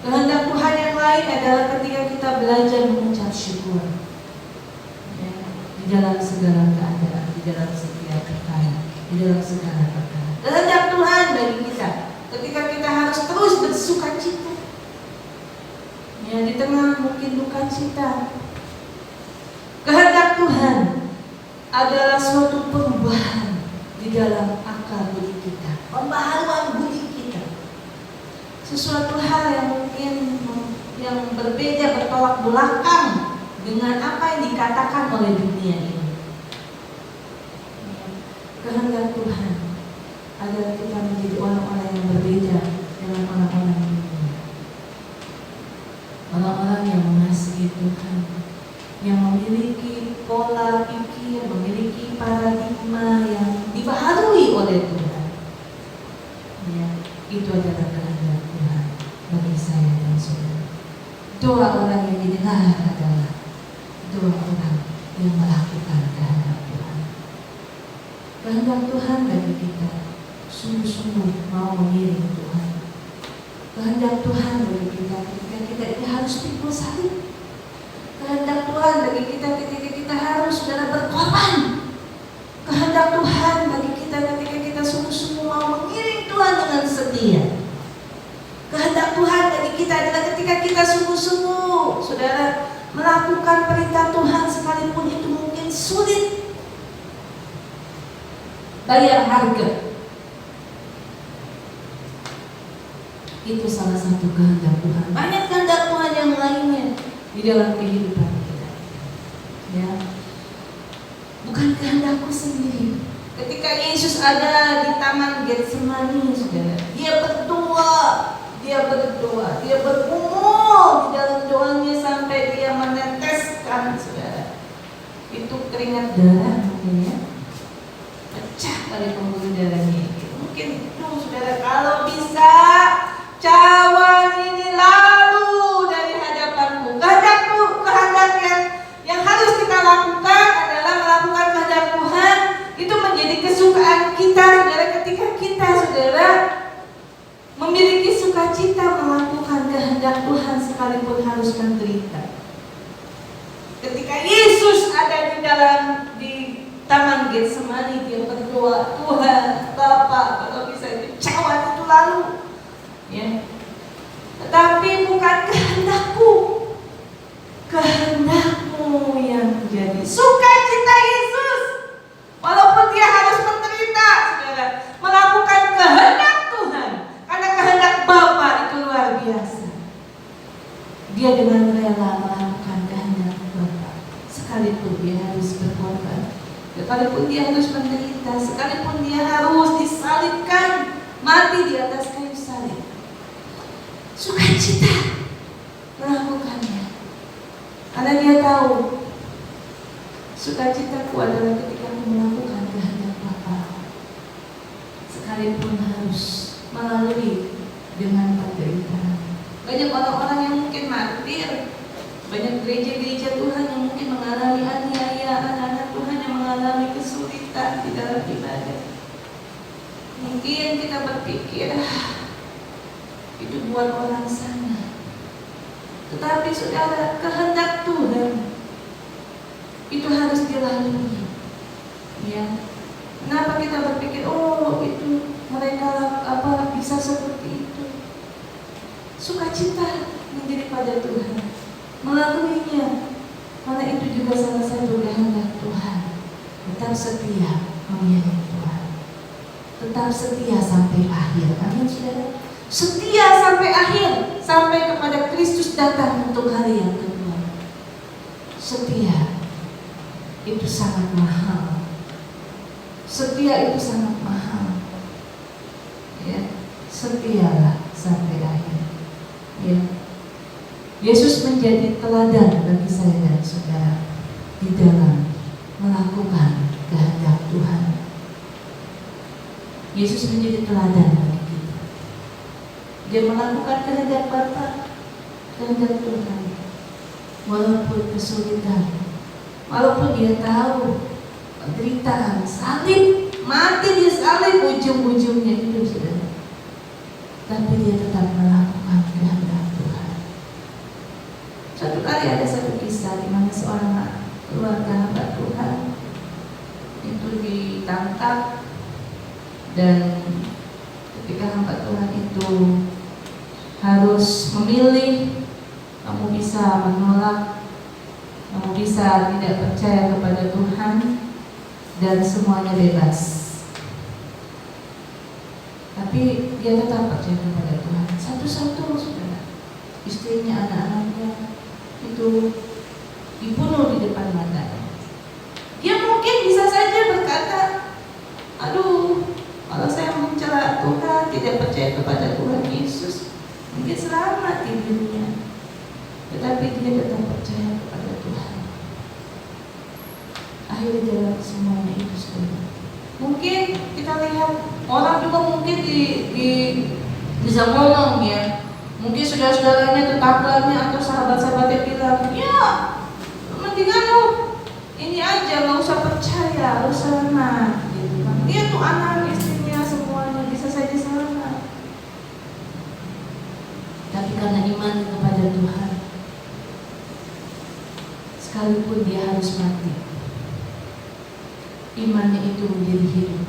Speaker 3: Kehendak Tuhan yang lain adalah ketika kita belajar mengucap syukur, ya, di dalam segala keadaan, di dalam setiap perkara, di dalam segala perkara. Kehendak Tuhan bagi kita ketika kita harus terus bersuka cita, ya, di tengah mungkin duka cita. Kehendak Tuhan adalah suatu perubahan di dalam akal budi kita, pembaharuan budi kita. Sesuatu hal yang mungkin yang berbeda, bertolak belakang dengan apa yang dikatakan oleh dunia ini. Kehendak Tuhan adalah kita menjadi orang-orang yang berbeda dengan orang-orang dunia. Orang-orang yang mengasihi Tuhan, yang memiliki pola pikir, memiliki paradigma yang dibaharui oleh Tuhan. Ya, itu adalah kehendak Tuhan bagi saya dan saudara. Doa orang yang didengar adalah doa orang yang melakukan kehendak Tuhan. Kehendak Tuhan bagi kita sungguh-sungguh mau mengiring Tuhan. Kehendak Tuhan bagi kita ketika kita ini harus pikul salib. Kehendak Tuhan bagi kita ketika kita harus saudara berkorban. Kehendak Tuhan bagi kita ketika kita sungguh-sungguh mau mengiring Tuhan dengan setia. Kehendak Tuhan bagi kita adalah ketika kita sungguh-sungguh saudara melakukan perintah Tuhan sekalipun itu mungkin sulit. Bayar harga. Itu salah satu kehendak Tuhan. Banyak kehendak Tuhan yang lainnya di dalam kehidupan kita. Ya. Bukan kehendakku sendiri. Ketika Yesus ada di taman Getsemani, saudara, dia berdoa, dia bergumul di dalam doanya sampai dia meneteskan, saudara, itu keringat darah mungkin ya, pecah dari pembuluh darahnya. Mungkin itu saudara, kalau bisa cawan ini lalu dari hadapanmu. Kehendak yang harus kita lakukan adalah melakukan kehendak Tuhan. Itu menjadi kesukaan kita, saudara, ketika kita, saudara, memiliki sukacita melakukan kehendak Tuhan sekalipun harus menderita. Ketika Yesus ada di taman Getsemani, dia berdoa, Tuhan, Bapa, kalau bisa itu cawan itu lalu. Ya. Tetapi bukan kehendakku, kehendakmu yang menjadi sukacita Yesus. Walaupun dia harus menderita, saudara, melakukan kehendak Tuhan, karena kehendak Bapa itu luar biasa. Dia dengan rela melakukan kehendak Bapa, sekalipun dia harus berkorban, sekalipun dia harus menderita, sekalipun dia harus disalibkan, mati di atas kayu salib. Sukacita melakukannya, karena dia tahu sukacitaku adalah ketika aku melakukan kehendak Bapa, sekalipun harus melalui dengan penderitaan. Banyak orang-orang yang mungkin martir, banyak gereja-gereja Tuhan yang mungkin mengalami aniayaan, anak Tuhan yang mengalami kesulitan di dalam ibadah. Mungkin kita berpikir, itu buat orang sana. Tetapi saudara, kehendak Tuhan itu harus dilalui. Ya. Kenapa kita berpikir, oh itu mereka bisa seperti itu? Sukacita menjadi pada Tuhan, melaluinya, karena itu juga salah satu kehendak Tuhan. Tetap setia mengiring Tuhan, tetap setia sampai akhir. Amin, saudara. Setia sampai akhir, sampai kepada Kristus datang untuk hari yang kedua. Setia itu sangat mahal. Setia itu sangat mahal. Ya, setialah sampai akhir. Ya. Yesus menjadi teladan bagi saya dan saudara di dalam melakukan kehendak Tuhan. Yesus menjadi teladan bagi kita. Dia melakukan kehendak Bapa, kehendak Tuhan, walaupun kesulitan, walaupun dia tahu penderitaan, salib, mati di salib ujung-ujungnya itu sudah, tapi dia tetap melakukan kehendak Tuhan. Suatu kali ada satu kisah di mana seorang keluarga hamba Tuhan itu ditangkap, dan ketika hamba Tuhan itu harus memilih, kamu bisa menolak, kamu bisa tidak percaya kepada Tuhan, dan semuanya bebas. tapi dia tetap percaya kepada Tuhan. Satu-satu saudara, istrinya, anak-anaknya itu dibunuh di depan matanya. Dia mungkin bisa saja berkata, aduh, kalau saya mencela Tuhan, tidak percaya kepada Tuhan Yesus, mungkin selamat di dunia. Tetapi dia tetap percaya kepada Tuhan. Akhirnya jalan semuanya itu saudara. Mungkin kita lihat orang juga mungkin bisa ngomong ya. Mungkin saudara-saudaranya, tetangganya atau sahabat-sahabatnya bilang, ya mendingan lu ini aja, nggak usah percaya, lu selamat gitu kan. Dia tuh anak, istrinya, semuanya bisa saja selamat. Tapi karena iman kepada Tuhan, sekalipun dia harus mati, imannya itu menjadi hidup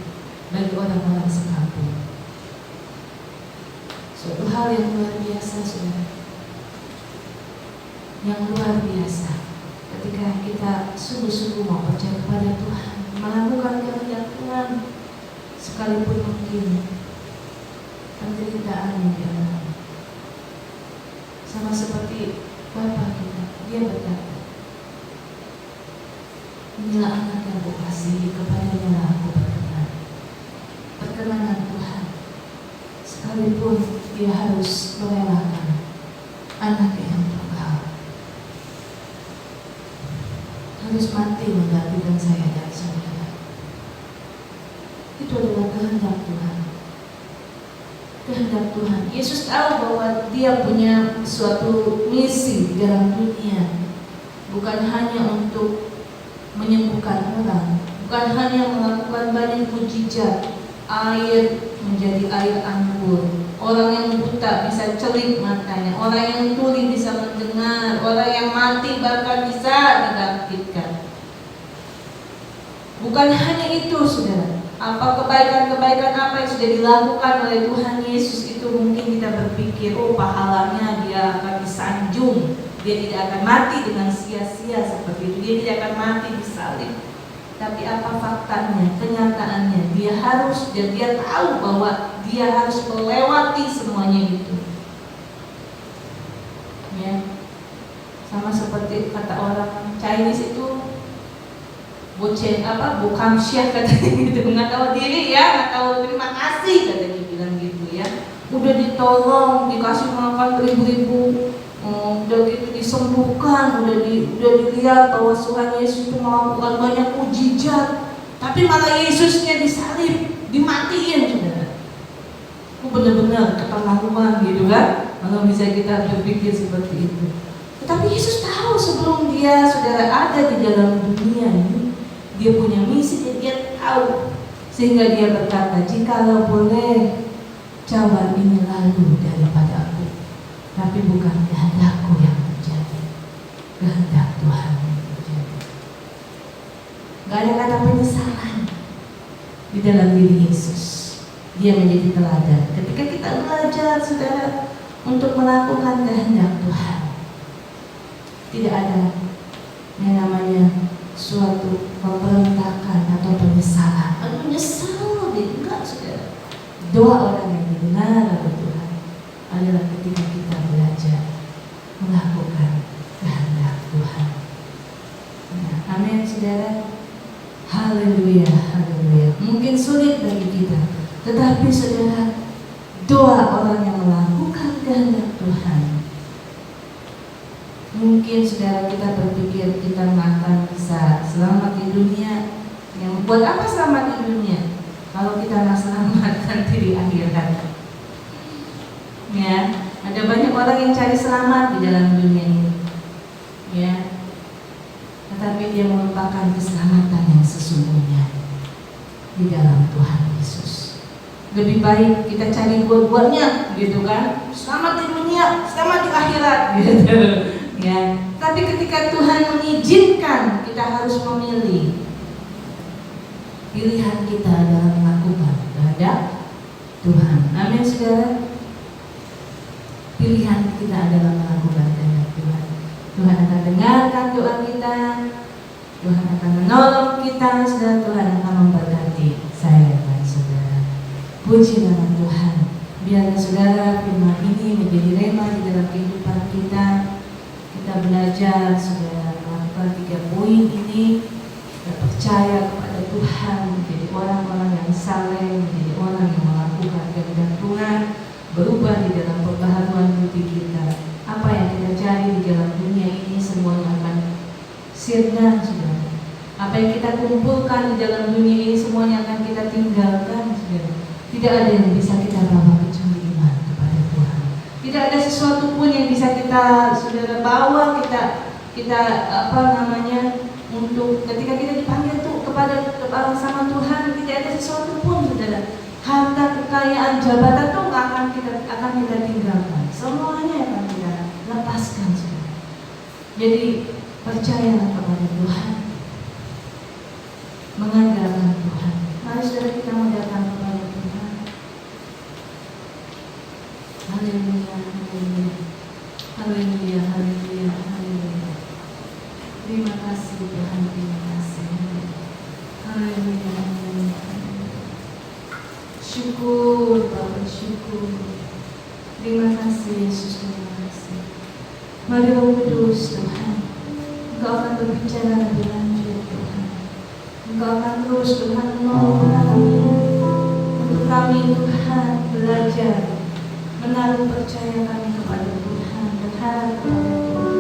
Speaker 3: bagi orang-orang sekampung. Suatu hal yang luar biasa saudara, yang luar biasa ketika kita sungguh-sungguh mau percaya kepada Tuhan, melakukan kehendak Tuhan, sekalipun mungkin penderitaan yang dialami. Sama seperti Bapa kita, dia berkata, inilah anak yang aku kasihi, kepadanya aku berkenan. Perkenanan Tuhan, sekalipun dia harus merelakan anak yang tunggal, harus mati menggantikan saya dan saudara. Itu adalah kehendak Tuhan. Kehendak Tuhan. Yesus tahu bahwa dia punya suatu misi di dalam dunia, bukan hanya untuk menyembuhkan orang, bukan hanya melakukan banyak mukjizat, air menjadi air anggur, orang yang buta bisa celik matanya, orang yang tuli bisa mendengar, orang yang mati bahkan bisa dibangkitkan. Bukan hanya itu saudara, apa kebaikan-kebaikan apa yang sudah dilakukan oleh Tuhan Yesus itu mungkin kita berpikir, oh pahalanya dia akan disanjung, dia tidak akan mati dengan sia-sia seperti itu, dia tidak akan mati disalib. Tapi apa faktanya, kenyataannya, dia harus, dan dia tahu bahwa dia harus melewati semuanya itu. Ya, sama seperti kata orang Chinese itu, bukan syah katanya gitu, nggak tahu diri ya, nggak tahu terima kasih katanya bilang gitu ya. Udah ditolong, dikasih makan beribu-ribu, udah gitu disembuhkan, udah dilihat bahwa Tuhan Yesus itu melakukan banyak mukjizat, tapi malah Yesusnya disalib, dimatiin saudara. Itu benar-benar keterlaluan gitu kan, kalau bisa kita berpikir seperti itu. Tetapi Yesus tahu sebelum dia saudara ada di dalam dunia ini, dia punya misi dan dia tahu, sehingga dia berkata, jikalau boleh cawan ini lalu daripada aku, tapi bukan kehendakku yang terjadi, kehendak Tuhan yang terjadi. Gak ada kata penyesalan di dalam diri Yesus. Dia menjadi teladan ketika kita belajar saudara untuk melakukan kehendak Tuhan. Tidak ada yang namanya suatu pemberontakan atau penyesalan. Menyesal enggak saudara. Doa orang yang didengar oleh Tuhan adalah ketika kita belajar melakukan kehendak Tuhan. Ya, amin saudara. Haleluya, haleluya. Mungkin sulit bagi kita, tetapi saudara, doa orang yang melakukan kehendak Tuhan. Mungkin saudara kita berpikir kita akan bisa selamat di dunia. Yang buat apa selamat di dunia kalau kita nggak selamat nanti di akhirat? Ya, ada banyak orang yang cari selamat di dalam dunia ini. Ya, tetapi dia melupakan keselamatan yang sesungguhnya di dalam Tuhan Yesus. Lebih baik kita cari buat-buatnya, gitu kan? Selamat di dunia, selamat di akhirat, gitu. Ya, tapi ketika Tuhan mengizinkan, kita harus memilih. Pilihan kita adalah melakukan kehendak Tuhan. Amin, saudara. Pilihan kita adalah melakukan kehendak Tuhan. Tuhan akan dengarkan doa kita. Tuhan akan menolong kita, saudara. Tuhan akan memberkati saya dan saudara. Puji nama Tuhan. saleh, menjadi orang yang melakukan kehendak Tuhan, berubah di dalam pembaharuan budi kita. Apa yang kita cari di dalam dunia ini semuanya akan sirna, saudara. Apa yang kita kumpulkan di dalam dunia ini semuanya akan kita tinggalkan, saudara. Tidak ada yang bisa kita bawa kecuali iman kepada Tuhan. Tidak ada sesuatu pun yang bisa kita, saudara, bawa untuk ketika kita dipanggil tuh kepada sama Tuhan, tidak ada sesuatu pun, saudara. Harta, kekayaan, jabatan tuh akan kita tinggalkan. Semuanya akan kita lepaskan, saudara. Jadi percayalah kepada Tuhan, mengandalkan Tuhan. Mari saudara kita mau datang kepada Tuhan. Haleluya, haleluya, haleluya, haleluya, haleluya. Terima kasih Tuhan, terima kasih. Haleluya, haleluya. Syukur Bapak, syukur. Terima kasih Yesus, terima kasih. Mari Roh Kudus Tuhan, Engkau akan berbicara lebih lanjut Tuhan. Engkau akan terus Tuhan menolong kami, untuk kami Tuhan belajar menaruh percaya kami kepada Tuhan, berharap kepada Tuhan,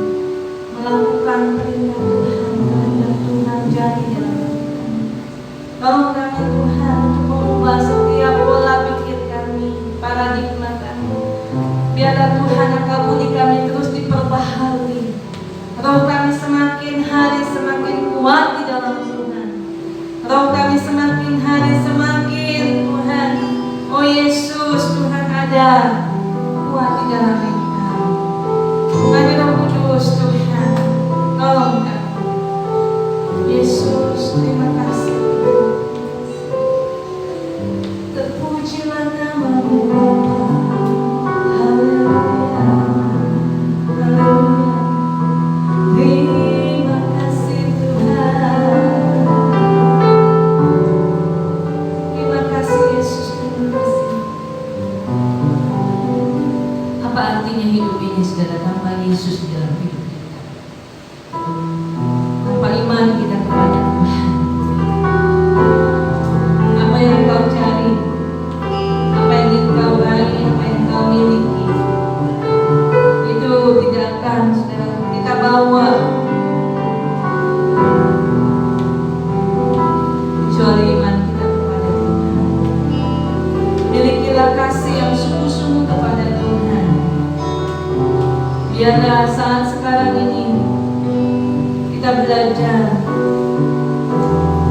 Speaker 3: melakukan perintah Tuhan, kehendak Tuhan jadi dalam hidup kami. Tolong kami Tuhan untuk mengubah setiap pola pikir kami, paradigma kami. Biarlah Tuhan akal-budi kami terus diperbaharui. Roh kami semakin hari semakin kuat di dalam Tuhan. Roh kami semakin hari semakin Tuhan, oh Yesus Tuhan ada kuat di dalam hidup kami. Mari Roh Kudus Tuhan, tolong kami. Yesus, terima kasih. Terpujilah nama-Mu Bapa. Haleluya, haleluya. Terima kasih Tuhan. Terima kasih Yesus, terima kasih. Apa artinya hidup ini, saudara, tanpa Yesus di dalam hidup kita? Tanpa iman kita kepada Tuhan. Apa yang kau cari, apa yang kau raih, apa yang kau miliki, itu tidak akan, saudara, kita bawa kecuali iman kita kepada Tuhan. Milikilah kasih yang sungguh-sungguh kepada Tuhan. Biarlah saat sekarang ini kita belajar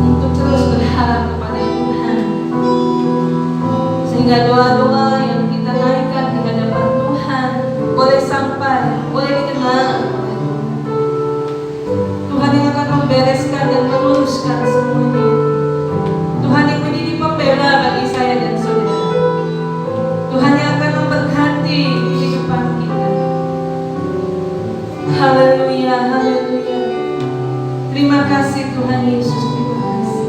Speaker 3: untuk terus berharap kepada Tuhan, sehingga doa-doa yang kita naikkan di hadapan Tuhan boleh sampai, boleh dikenal oleh Tuhan. Tuhan yang akan membereskan dan meluruskan semuanya. Tuhan yang menjadi pembela bagi saya dan saudara. Tuhan yang akan memberkati kehidupan kita. Haleluya, haleluya. Terima kasih Tuhan Yesus, terima kasih.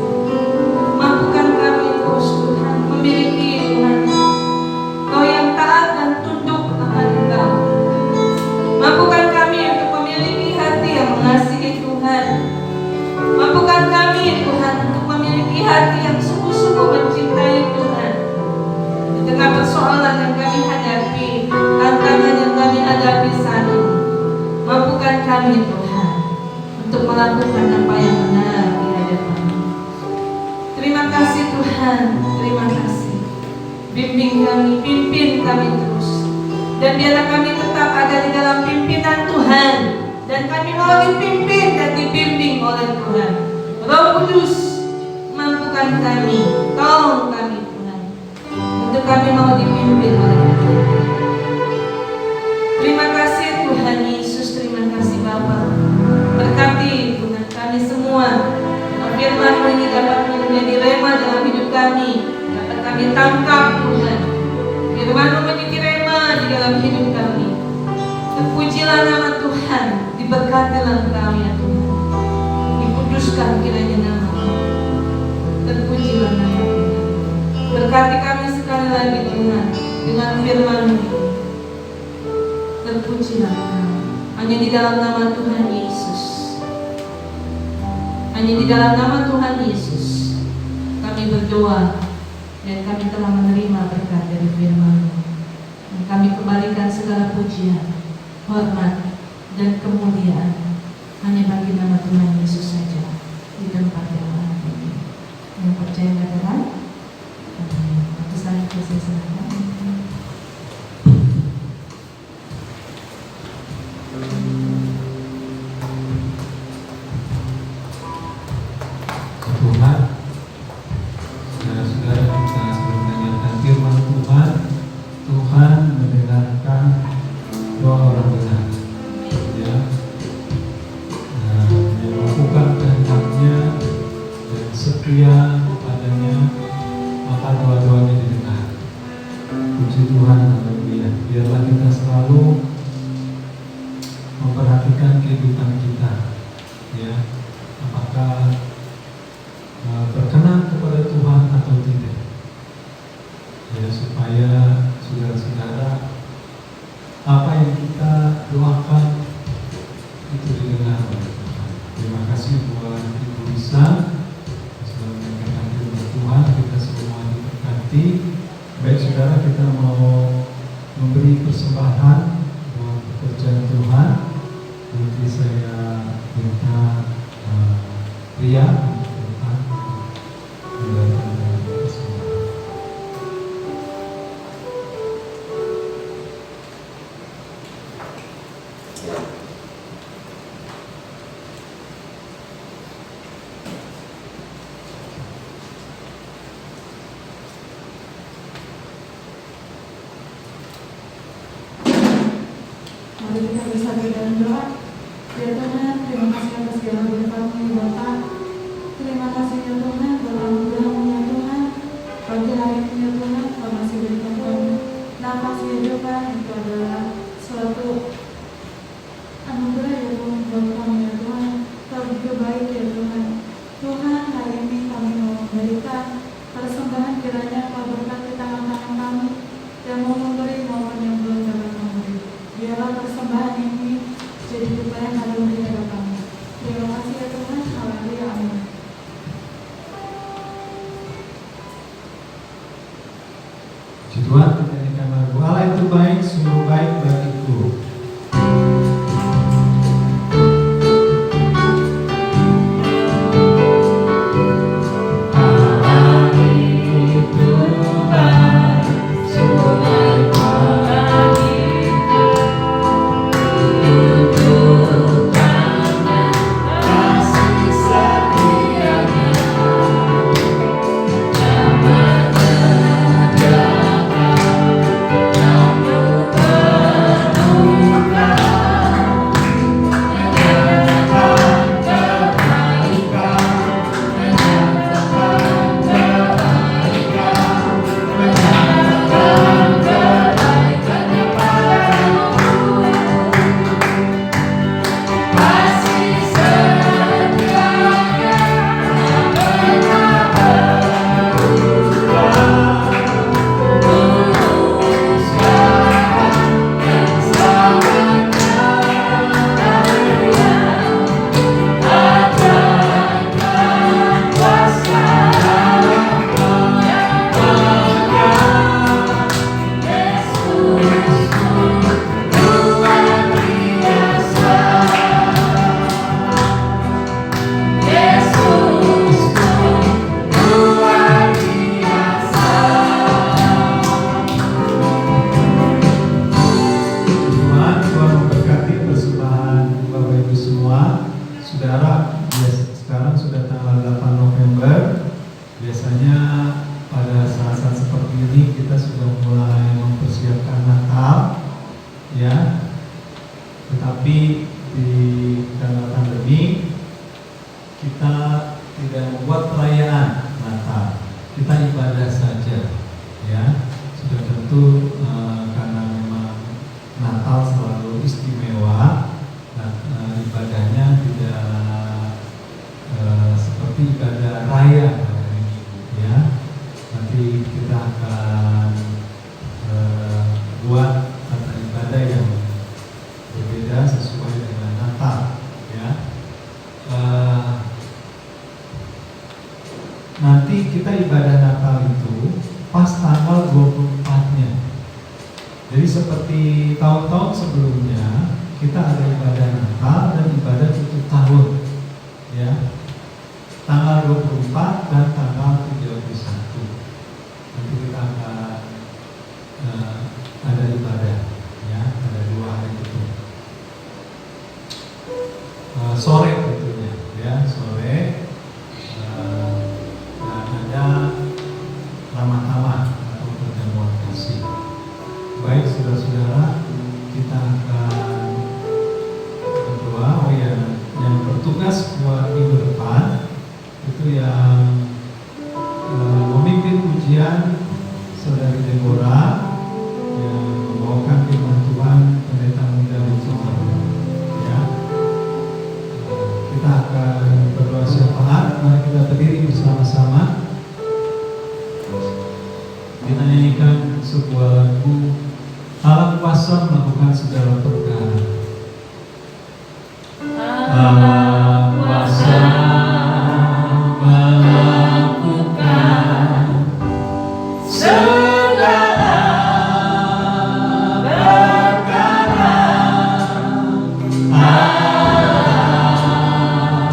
Speaker 3: Mampukan kami terus Tuhan memiliki Tuhan, Kau yang taat dan tunduk akan Engkau. Mampukan kami untuk memiliki hati yang mengasihi Tuhan. Mampukan kami Tuhan untuk memiliki hati yang sungguh-sungguh mencintai Tuhan. Di tengah persoalan yang kami hadapi, tantangan yang kami hadapi saat ini, mampukan kami Tuhan untuk melakukan apa yang benar di hadapan-Mu. Terima kasih Tuhan, terima kasih. Bimbing kami, pimpin kami terus. Dan biarlah kami tetap ada di dalam pimpinan Tuhan. Dan kami mau dipimpin dan dibimbing oleh Tuhan. Roh Kudus, mampukan kami, tolong kami Tuhan, untuk kami mau dipimpin oleh Tuhan. Terima kasih Tuhan Yesus, terima kasih Bapa. Berkati Tuhan kami semua. Firman-Mu ini dapat menjadi rema dalam hidup kami, dapat kami tangkap Tuhan. Firman-Mu menjadi rema di dalam hidup kami. Terpujilah nama Tuhan, diberkatilah Engkau ya Tuhan. Dikuduskan kiranya nama-Mu. Terpujilah nama Tuhan. Berkati kami sekali lagi Tuhan dengan firman-Mu. Terpujilah Engkau. Hanya di dalam nama Tuhan Yesus, hanya di dalam nama Tuhan Yesus kami berdoa dan kami telah menerima berkat dari firman-Mu. Dan kami kembalikan segala pujian, hormat, dan kemuliaan hanya bagi nama Tuhan Yesus saja di tempat yang maha tinggi. Yang percaya katakan amin. Waktu selanjutnya saya silakan.
Speaker 4: Tuhan, saudara-saudara kita sudah mendengarkan firman Tuhan. Tuhan mendengarkan doa orang benar, ya, melakukan kehendak-Nya dan setia kepadanya, maka doa-doanya didengar. Puji Tuhan, haleluya. Biarlah kita selalu memperhatikan kehidupan kita, ya, apakah berkenan kepada Tuhan atau tidak, ya, supaya saudara-saudara apa yang kita doakan itu didengar oleh Tuhan. Terima kasih buat Ibu Lisa sudah menyampaikan firman Tuhan. Kita semua diberkati. Baik saudara, kita mau memberi persembahan buat pekerjaan Tuhan. Nanti saya minta Ria
Speaker 5: Mari kita bersatu dalam doa. Ya Tuhan, terima kasih atas segala berkat-Mu ya Bapa. Terima kasih ya Tuhan, berlalu-lalu ya Tuhan. Pagi hari ini ya Tuhan, Kau masih berikan kami nafas kehidupan. Itu adalah suatu anugerah ya Tuhan buat kami ya Tuhan. Kau juga baik ya Tuhan. Tuhan, hari ini kami mau memberikan persembahan, kiranya Kau berkati tangan-tangan kami yang mau memberi maupun yang belum dapat memberi. Biarlah persembahan ini jadi upaya harum di hadapan kami. Terima kasih ya Tuhan. Haleluya. Amin.
Speaker 4: Puji Tuhan, kita nyanyikan lagu Allah itu baik, sungguh baik bagiku. Nanti kita ibadah Natal itu pas tanggal 24-nya. Jadi seperti tahun-tahun sebelumnya, kita ada ibadah Natal dan ibadah tutup tahun, ya. Tanggal 24 dan tanggal 31. Nanti kita akan ada ibadah, ya, ada 2 hari itu. Sore tentunya, ya, sore. Dan ada ramah-tamah atau pertemuan kasih. Baik saudara-saudara, kita akan berdoa. Oh ya, yang bertugas buat minggu depan itu yang memimpin pujian Saudari Deborah, yang membawakan firman Tuhan pendeta muda Lucifer, ya. Kita akan berdoa syafaat. Mari kita berdiri bersama-sama. Kita nyanyikan sebuah lagu Allah kuasa melakukan segala perkara. Allah kuasa melakukan segala perkara.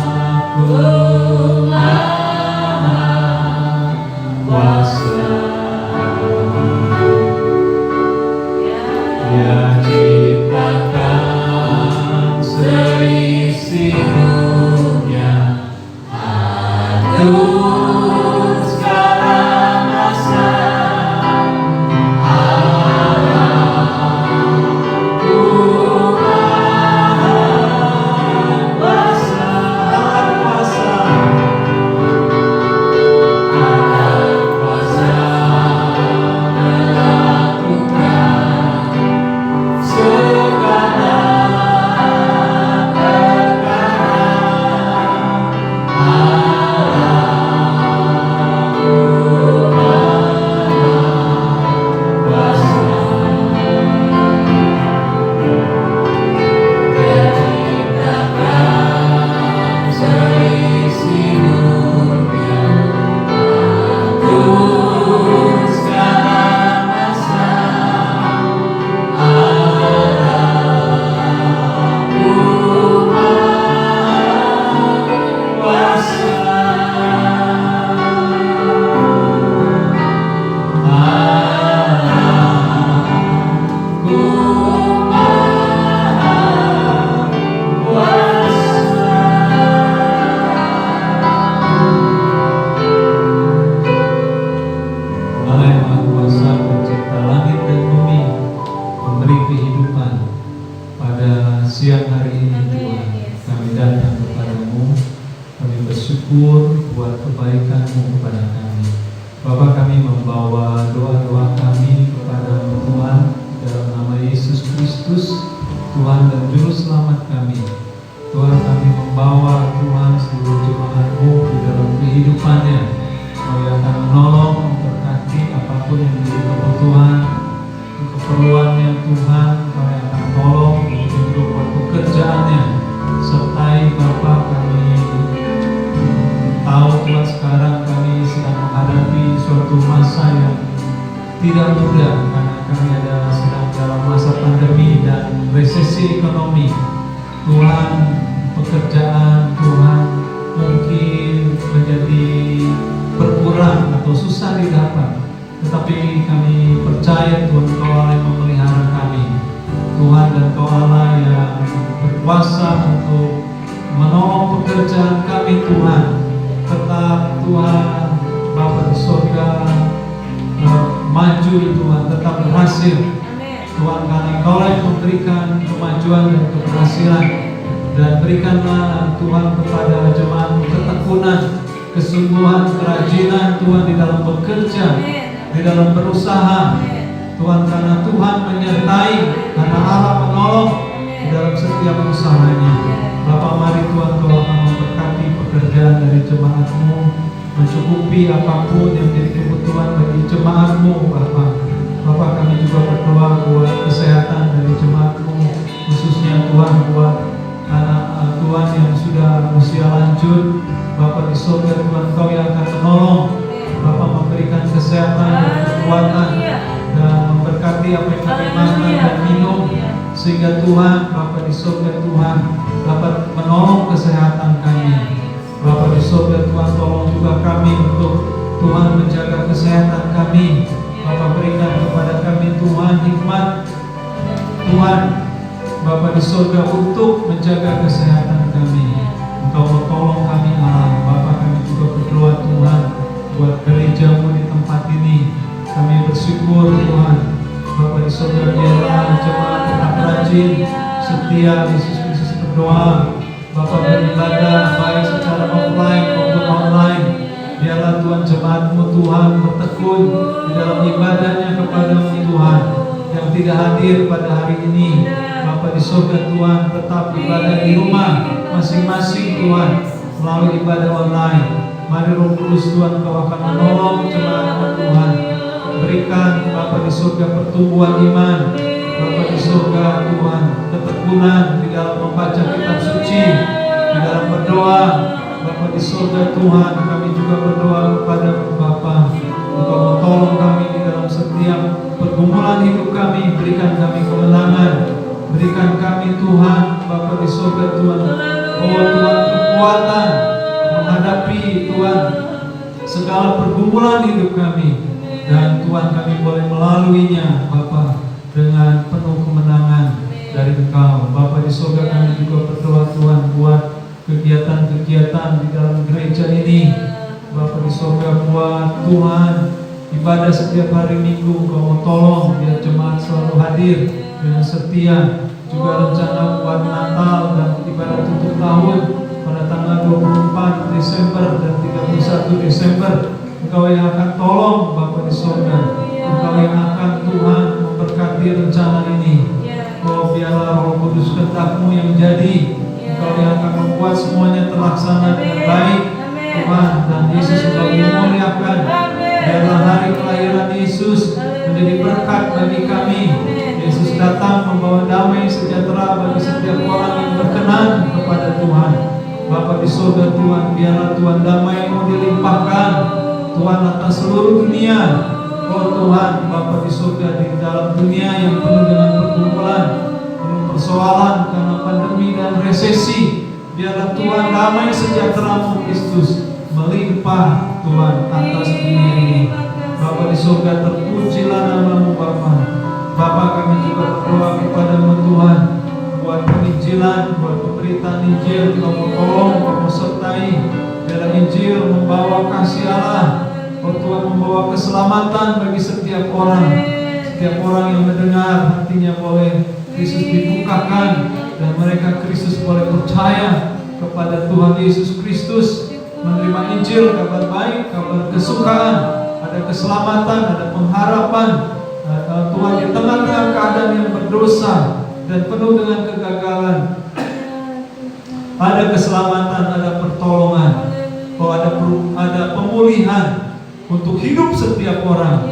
Speaker 4: Aku Maha Kuasa. Dia ciptakan seisi dunia, atur segala masa. Aku Maha Kuasa, Allah kuasa melakukan segala siang hari ini Tuhan, kami datang kepadamu, kami bersyukur buat kebaikan-Mu kepada kami. Bapa, kami membawa doa-doa kami kepada Tuhan dalam nama Yesus Kristus, Tuhan dan Juru Selamat kami. Tuhan, kami membawa Tuhan seluruh jemaat-Mu di dalam kehidupannya. Kau yang akan menolong, memberkati apapun yang menjadi kebutuhan, keperluannya Tuhan. Kau yang akan tolong untuk buat pekerjaannya. Sertai Bapa, kami tahu Tuhan sekarang kami sedang menghadapi suatu masa yang tidak mudah, karena kami sedang dalam masa pandemi dan resesi ekonomi. Tuhan, pekerjaan Tuhan mungkin menjadi berkurang atau susah didapat, tetapi kami percaya Tuhan, Kau Allah yang memelihara kami. Tuhan, dan Kau Allah yang berkuasa untuk menolong pekerjaan kami. Tuhan, tetap Tuhan Bapa di surga maju Tuhan, tetap berhasil Tuhan, karena Kau yang memberikan kemajuan dan keberhasilan. Dan berikanlah Tuhan kepada jemaat ketekunan, kesungguhan, kerajinan Tuhan di dalam bekerja, di dalam berusaha Tuhan, karena Tuhan menyertai, karena Allah menolong di dalam setiap usahanya. Bapa, mari Tuhan Kau akan memberkati pekerjaan dari jemaat-Mu, mencukupi apapun yang menjadi kebutuhan bagi jemaat-Mu. Bapa, kami juga berdoa buat kesehatan dari jemaat-Mu, khususnya Tuhan buat anak Tuhan yang sudah usia lanjut. Bapa di surga Tuhan, Kau yang akan menolong, Bapa memberikan kesehatan dan kekuatan dan memberkati apa yang kami makan dan minum, sehingga Tuhan, Bapa di surga Tuhan, dapat menolong kesehatan kami. Bapa di surga Tuhan, tolong juga kami untuk Tuhan menjaga kesehatan kami. Bapa berikan kepada kami Tuhan hikmat, Tuhan Bapa di surga untuk menjaga kesehatan kami. Engkau tolong kami Allah. Bapa, kami juga berdoa Tuhan buat gerejamu di tempat ini. Kami bersyukur Tuhan, Bapa di surga, biarlah jemaat tetap rajin, setia, Yesus Kristus berdoa. Bapa beribadah baik secara offline maupun online. Biarlah Tuhan jemaatmu Tuhan bertekun di dalam ibadahnya kepadamu Tuhan. Yang tidak hadir pada hari ini, Bapa di surga Tuhan, tetap ibadah di rumah masing-masing Tuhan melalui ibadah online. Mari Roh Kudus Tuhan, Kau akan menolong jemaatmu Tuhan. Berikan Bapa di surga pertumbuhan iman, Bapa di surga Tuhan, ketekunan di dalam membaca kitab suci, di dalam berdoa. Bapa di surga Tuhan, kami juga berdoa kepada-Mu Bapa. Engkau tolong kami di dalam setiap pergumulan hidup kami. Berikan kami kemenangan, berikan kami Tuhan, Bapa di surga Tuhan, oh Tuhan, kekuatan menghadapi Tuhan segala pergumulan hidup kami. Dan Tuhan, kami boleh melaluinya Bapa dengan penuh kemenangan dari Engkau. Bapa di surga, kami juga berdoa Tuhan buat kegiatan-kegiatan di dalam gereja ini. Bapa di surga, buat Tuhan ibadah setiap hari Minggu. Kau mau tolong biar jemaat selalu hadir dengan setia. Juga rencana buat Natal dan ibadah tutup tahun pada tanggal 24 Desember dan 31 Desember. Engkau yang akan tolong Bapa di surga. Engkau yang akan Tuhan memberkati rencana ini. Oh, biarlah Roh Kudus kehendak-Mu yang jadi. Engkau yang akan membuat semuanya terlaksana dengan baik Tuhan. Dan Yesus Engkau dimuliakan. Biarlah hari kelahiran Yesus menjadi berkat bagi kami. Yesus datang membawa damai sejahtera bagi setiap orang yang berkenan kepada Tuhan. Bapa di surga Tuhan, biarlah Tuhan damai-Mu dilimpahkan Tuhan atas seluruh dunia. Oh Tuhan, Bapa di surga, di dalam dunia yang penuh dengan pergumulan, penuh persoalan karena pandemi dan resesi, biarlah Tuhan damai sejahtera-Mu Kristus melimpah Tuhan atas dunia ini. Bapa di surga, terpujilah nama-Mu Bapa. Bapa, kami juga berdoa kepada-Mu Tuhan buat penginjilan, buat pemberitaan Injil. Kau mau tolong, Kau mau sertai. Biarlah Injil membawa kasih Allah, oh Tuhan, membawa keselamatan bagi setiap orang. Setiap orang yang mendengar, hatinya boleh Kristus dibukakan, dan mereka Kristus boleh percaya kepada Tuhan Yesus Kristus, menerima Injil, kabar baik, kabar kesukaan, ada keselamatan, ada pengharapan. Tuhan, di tengah-tengah keadaan yang berdosa dan penuh dengan kegagalan, ada keselamatan, ada pertolongan, oh ada pemulihan untuk hidup setiap orang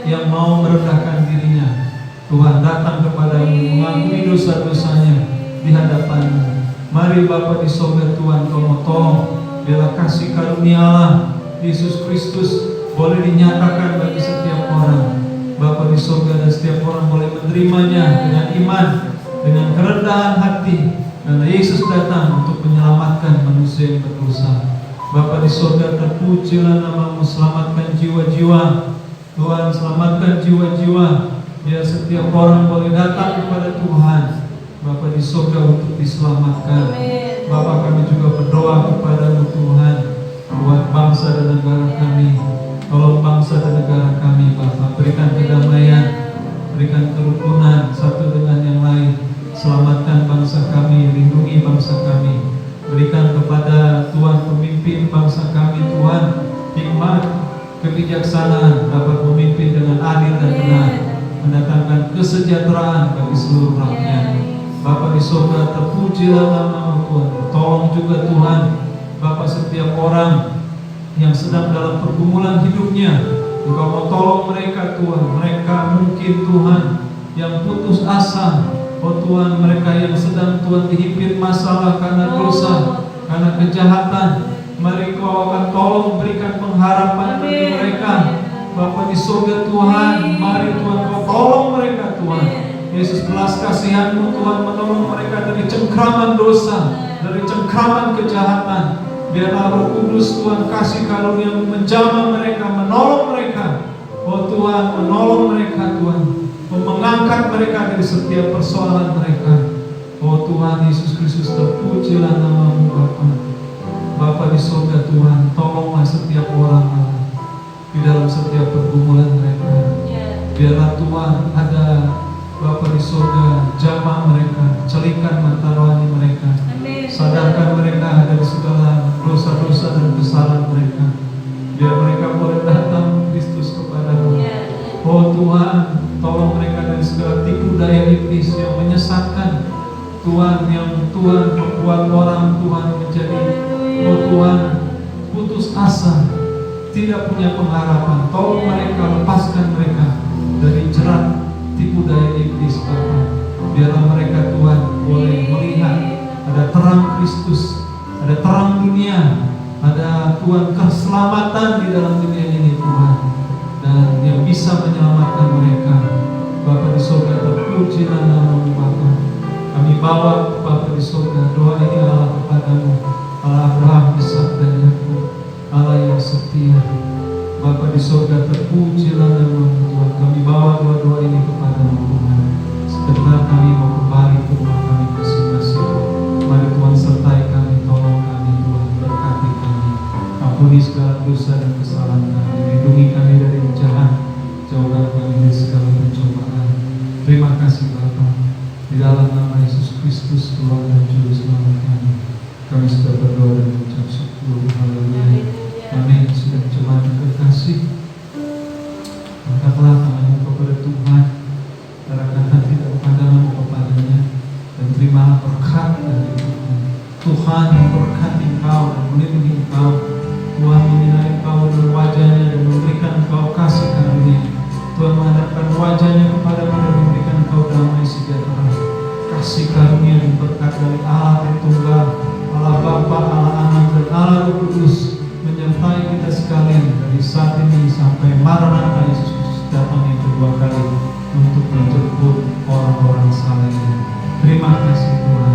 Speaker 4: yang mau merendahkan dirinya. Tuhan datang kepada-Mu, mengakui dosa-dosanya di hadapan-Mu. Mari Bapa di surga Tuhan, Kau mau tolong, biarlah kasih karunia Allah Yesus Kristus boleh dinyatakan bagi setiap orang. Bapa di surga, dan setiap orang boleh menerimanya dengan iman, dengan kerendahan hati, karena Yesus datang untuk menyelamatkan manusia yang berdosa. Bapa di surga, terpujilah nama-Mu, selamatkan jiwa-jiwa Tuhan, selamatkan jiwa-jiwa, biar setiap orang boleh datang kepada Tuhan Bapa di surga untuk diselamatkan. Bapa, kami juga berdoa kepada-Mu Tuhan buat bangsa dan negara kami. Tolong bangsa dan negara kami Bapa, berikan kedamaian, berikan kerukunan satu dengan yang lain. Selamatkan bangsa kami, lindungi bangsa kami. Berikan kepada Tuhan pemimpin bangsa kami Tuhan hikmat, kebijaksanaan, dapat memimpin dengan adil dan benar, mendatangkan kesejahteraan bagi seluruh rakyat. Bapa di surga, terpujilah nama-Mu Tuhan. Tolong juga Tuhan Bapa setiap orang yang sedang dalam pergumulan hidupnya. Engkau mau tolong mereka Tuhan. Mereka mungkin Tuhan yang putus asa, oh Tuhan, mereka yang sedang Tuhan dihimpit masalah karena dosa, karena kejahatan. Mari Kau akan tolong berikan pengharapan bagi mereka. Bapa di surga Tuhan, mari Tuhan Kau tolong mereka Tuhan. Yesus, belas kasihan-Mu Tuhan menolong mereka dari cengkraman dosa, dari cengkraman kejahatan. Biarlah Roh Kudus Tuhan kasih karunia menjamah mereka, menolong mereka. Oh Tuhan, menolong mereka Tuhan, mengangkat mereka dari setiap persoalan mereka. Oh Tuhan Yesus Kristus, terpujilah nama-Mu Bapa. Bapa di surga Tuhan, tolonglah setiap orang Allah di dalam setiap pergumulan mereka. Biarlah Tuhan ada Bapa di surga, jamah mereka, celikan mata rohani mereka. Sadarkan mereka dari segala dosa-dosa dan kesalahan mereka. Biar mereka boleh datang Kristus kepada-Mu. Oh Tuhan, tolong mereka dari segala tipu daya iblis yang menyesatkan Tuhan, yang Tuhan membuat orang Tuhan menjadi, oh Tuhan, putus asa, tidak punya pengharapan. Tolong mereka, lepaskan mereka dari jerat tipu daya iblis Bapa. Biarlah mereka Tuhan boleh melihat ada terang Kristus, ada terang dunia, ada Tuhan keselamatan di dalam dunia ini Tuhan, dan yang bisa menyelamatkan mereka. Bapa di surga, terpujilah nama-Mu Bapa. Kami bawa Bapa di surga doa ini Allah kepada-Mu, Allah Abraham, Ishak dan Yakub, Allah yang setia. Bapa di surga, terpujilah nama-Mu Tuhan. Kami bawa doa-doa ini kepada-Mu Tuhan. Sebentar kami mau kembali ke rumah kami masing-masing. Mari Tuhan sertai kami, tolong kami Tuhan, berkati kami, ampuni segala dosa dan kesalahan kami, lindungi kami dari jahat, jauhkan kami dari segala pencobaan. Terima kasih Bapa, di dalam nama Yesus Kristus Tuhan dan Juru Selamat kami sudah berdoa dan mengucap syukur. Haleluya. Amin. Sudah jemaat terkasih, angkatlah tanganmu kepada Tuhan, arahkan hati dan pandanganmu kepadanya, dan terimalah berkat dari Tuhan. Tuhan memberkati engkau dan melindungi engkau. Tuhan menyinari engkau dengan wajahnya dan memberikan engkau kasih karunia. Tuhan menghadapkan wajahnya kepadamu dan memberikan engkau damai sejahtera. Kasih karunia dan berkat dari Allah Tritunggal, Allah Bapa, Allah Anak dan Allah Roh Kudus menyertai kita sekalian dari saat ini sampai Maranatha Yesus Kristus datang yang kedua kali untuk menjemput orang-orang salehnya. Terima kasih Tuhan.